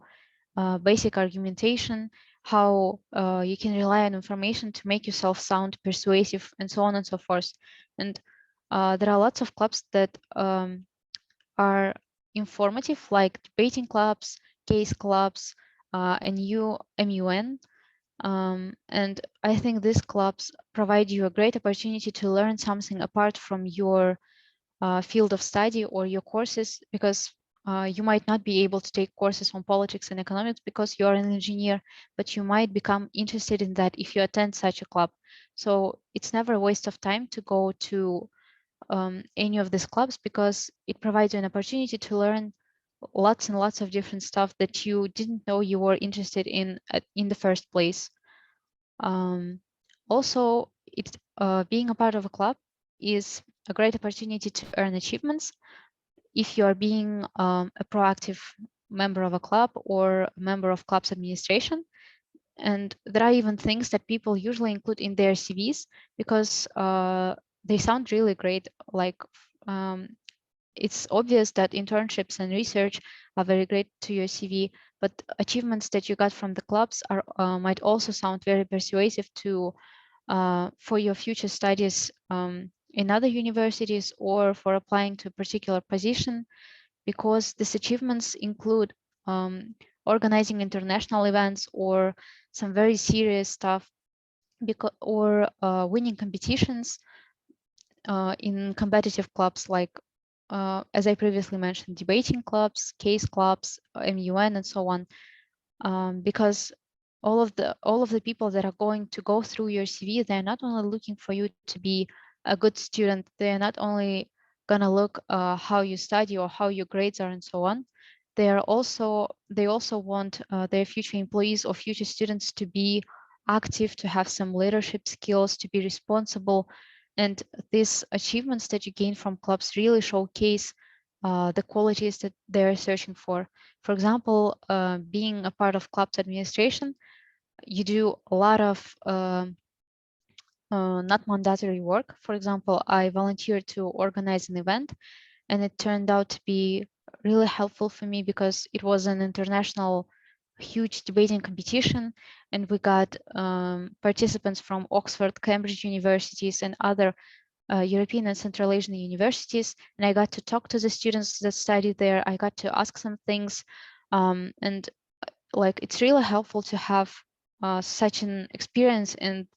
basic argumentation, how you can rely on information to make yourself sound persuasive, and so on and so forth. And there are lots of clubs that are informative, like debating clubs, case clubs, and MUN. And I think these clubs provide you a great opportunity to learn something apart from your field of study or your courses, because you might not be able to take courses on politics and economics because you're an engineer, but you might become interested in that if you attend such a club. So it's never a waste of time to go to any of these clubs, because it provides you an opportunity to learn lots and lots of different stuff that you didn't know you were interested in the first place. Also, being a part of a club is a great opportunity to earn achievements if you are being a proactive member of a club or a member of club's administration. And there are even things that people usually include in their CVs because they sound really great. Like it's obvious that internships and research are very great to your CV, but achievements that you got from the clubs are might also sound very persuasive to for your future studies in other universities or for applying to a particular position, because these achievements include organizing international events or some very serious stuff, or winning competitions in competitive clubs like, as I previously mentioned, debating clubs, case clubs, MUN, and so on. Because all of the people that are going to go through your CV, they're not only looking for you to be a good student, they're not only gonna look how you study or how your grades are and so on. They also want their future employees or future students to be active, to have some leadership skills, to be responsible. And these achievements that you gain from clubs really showcase the qualities that they're searching for. For example, being a part of club's administration, you do a lot of not mandatory work. For example, I volunteered to organize an event, and it turned out to be really helpful for me because it was an international huge debating competition, and we got participants from Oxford, Cambridge universities, and other European and Central Asian universities, and I got to talk to the students that studied there. I got to ask some things, and like it's really helpful to have such an experience, and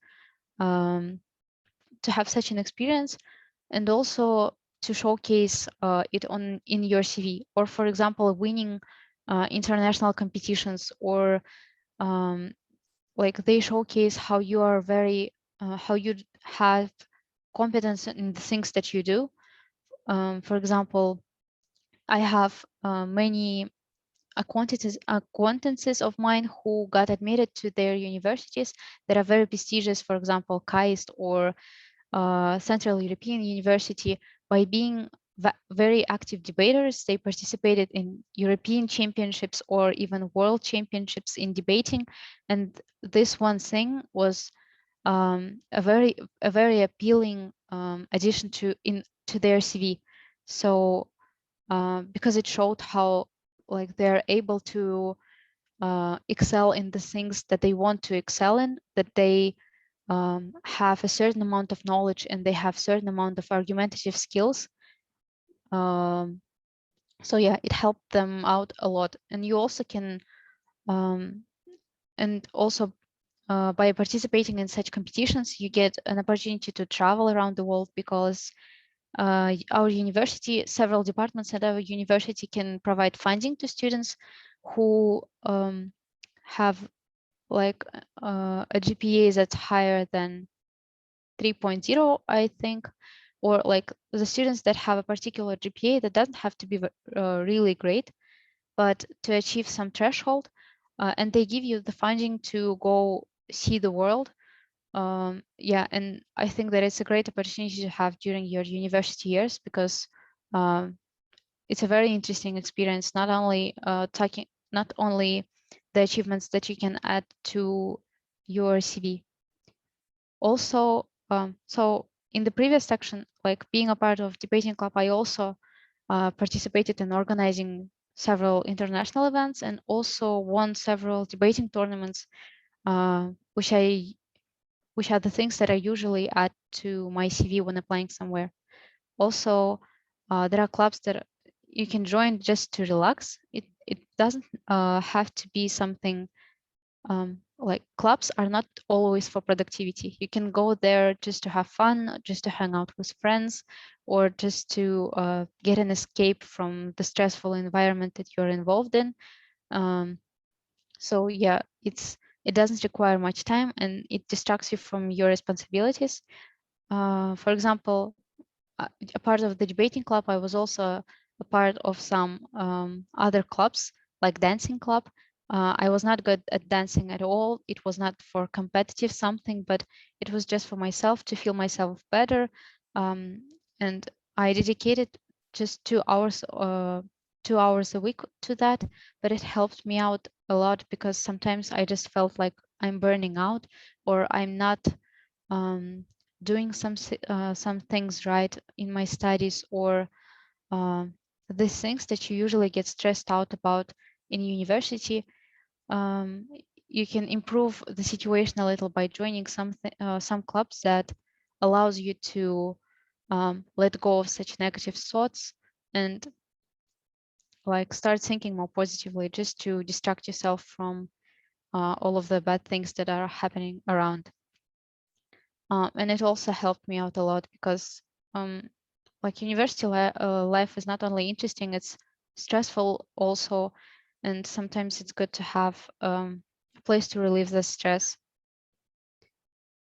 to have such an experience, and also to showcase it in your CV, or for example, winning international competitions, or like they showcase how you are how you have competence in the things that you do. For example, I have many acquaintances of mine who got admitted to their universities that are very prestigious, for example, KAIST or Central European University. By being very active debaters, they participated in European championships or even world championships in debating. And this one thing was a very appealing addition to their CV. So because it showed how like they're able to excel in the things that they want to excel in, that they have a certain amount of knowledge and they have certain amount of argumentative skills. So yeah, it helped them out a lot. And you also can, and also by participating in such competitions, you get an opportunity to travel around the world, because our university, several departments at our university can provide funding to students who have like a GPA that's higher than 3.0, I think, or like the students that have a particular GPA that doesn't have to be really great, but to achieve some threshold, and they give you the funding to go see the world. Yeah, and I think that it's a great opportunity to have during your university years, because it's a very interesting experience, not only not only the achievements that you can add to your CV. Also, so in the previous section, like being a part of debating club, I also participated in organizing several international events and also won several debating tournaments, which are the things that I usually add to my CV when applying somewhere. Also, there are clubs that you can join just to relax. It doesn't have to be something like clubs are not always for productivity. You can go there just to have fun, just to hang out with friends, or just to get an escape from the stressful environment that you're involved in. So yeah, it doesn't require much time and it distracts you from your responsibilities. For example, a part of the debating club, I was also a part of some other clubs, like dancing club. I was not good at dancing at all. It was not for competitive something, but it was just for myself to feel myself better. And I dedicated just 2 hours, 2 hours a week to that, but it helped me out a lot because sometimes I just felt like I'm burning out or I'm not doing some things right in my studies, or these things that you usually get stressed out about in university. You can improve the situation a little by joining some clubs that allows you to let go of such negative thoughts and like start thinking more positively, just to distract yourself from all of the bad things that are happening around. And it also helped me out a lot because like university life is not only interesting, it's stressful also. And sometimes it's good to have a place to relieve the stress.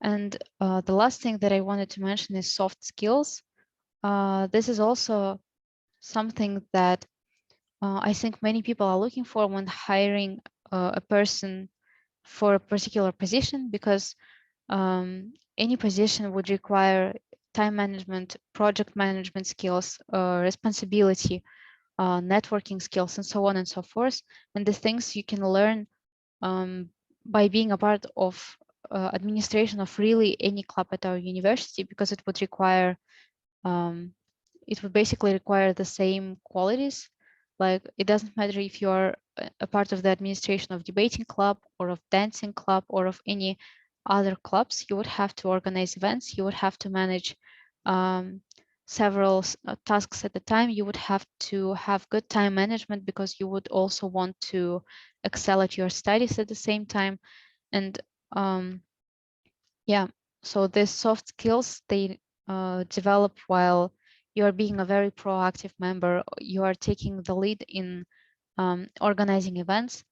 And the last thing that I wanted to mention is soft skills. This is also something that I think many people are looking for when hiring a person for a particular position, because any position would require time management, project management skills, responsibility, networking skills, and so on and so forth. And the things you can learn by being a part of administration of really any club at our university, because it would require, it would basically require the same qualities. Like it doesn't matter if you're a part of the administration of debating club or of dancing club or of any other clubs, you would have to organize events, you would have to manage several tasks at a time, you would have to have good time management because you would also want to excel at your studies at the same time. And yeah, so these soft skills, they develop while you are being a very proactive member, you are taking the lead in organizing events.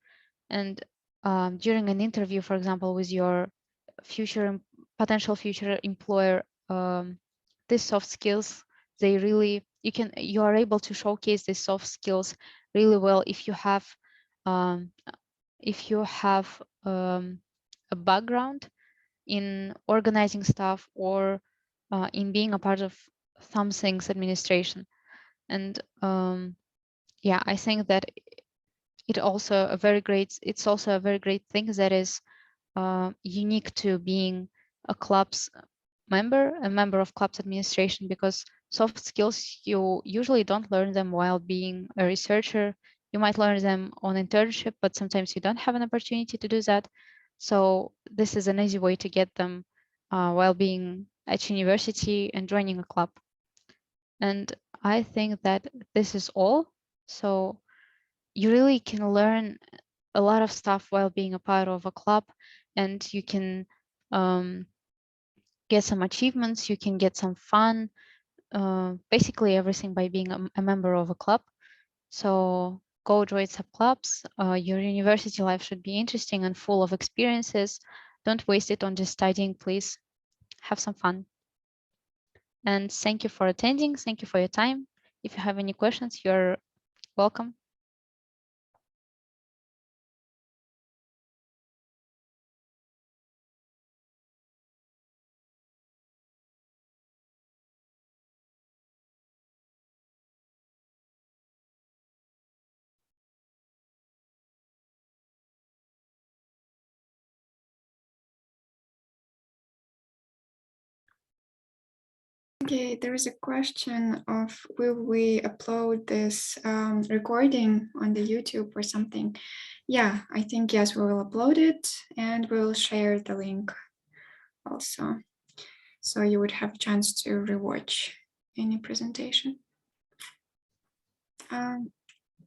And during an interview, for example, with your potential future employer, these soft skills, they really, you are able to showcase these soft skills really well if you have a background in organizing stuff or in being a part of some things administration. And yeah, I think that it's also a very great thing that is unique to being a member of club's administration, because soft skills, you usually don't learn them while being a researcher. You might learn them on internship, but sometimes you don't have an opportunity to do that. So this is an easy way to get them while being at university and joining a club. And I think that this is all. So you really can learn a lot of stuff while being a part of a club, and you can get some achievements, you can get some fun, basically everything by being a member of a club. So go join some clubs. Your university life should be interesting and full of experiences. Don't waste it on just studying, please. Have some fun. And thank you for attending. Thank you for your time. If you have any questions, you're welcome. Okay, there is a question of, will we upload this recording on the YouTube or something? Yeah, I think yes, we will upload it and we will share the link also. So you would have a chance to rewatch any presentation.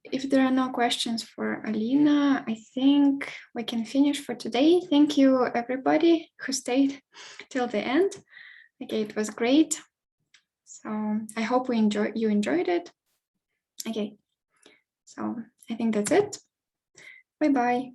If there are no questions for Alina, I think we can finish for today. Thank you everybody who stayed till the end. Okay, it was great. So I hope you enjoyed it. Okay, so I think that's it. Bye-bye.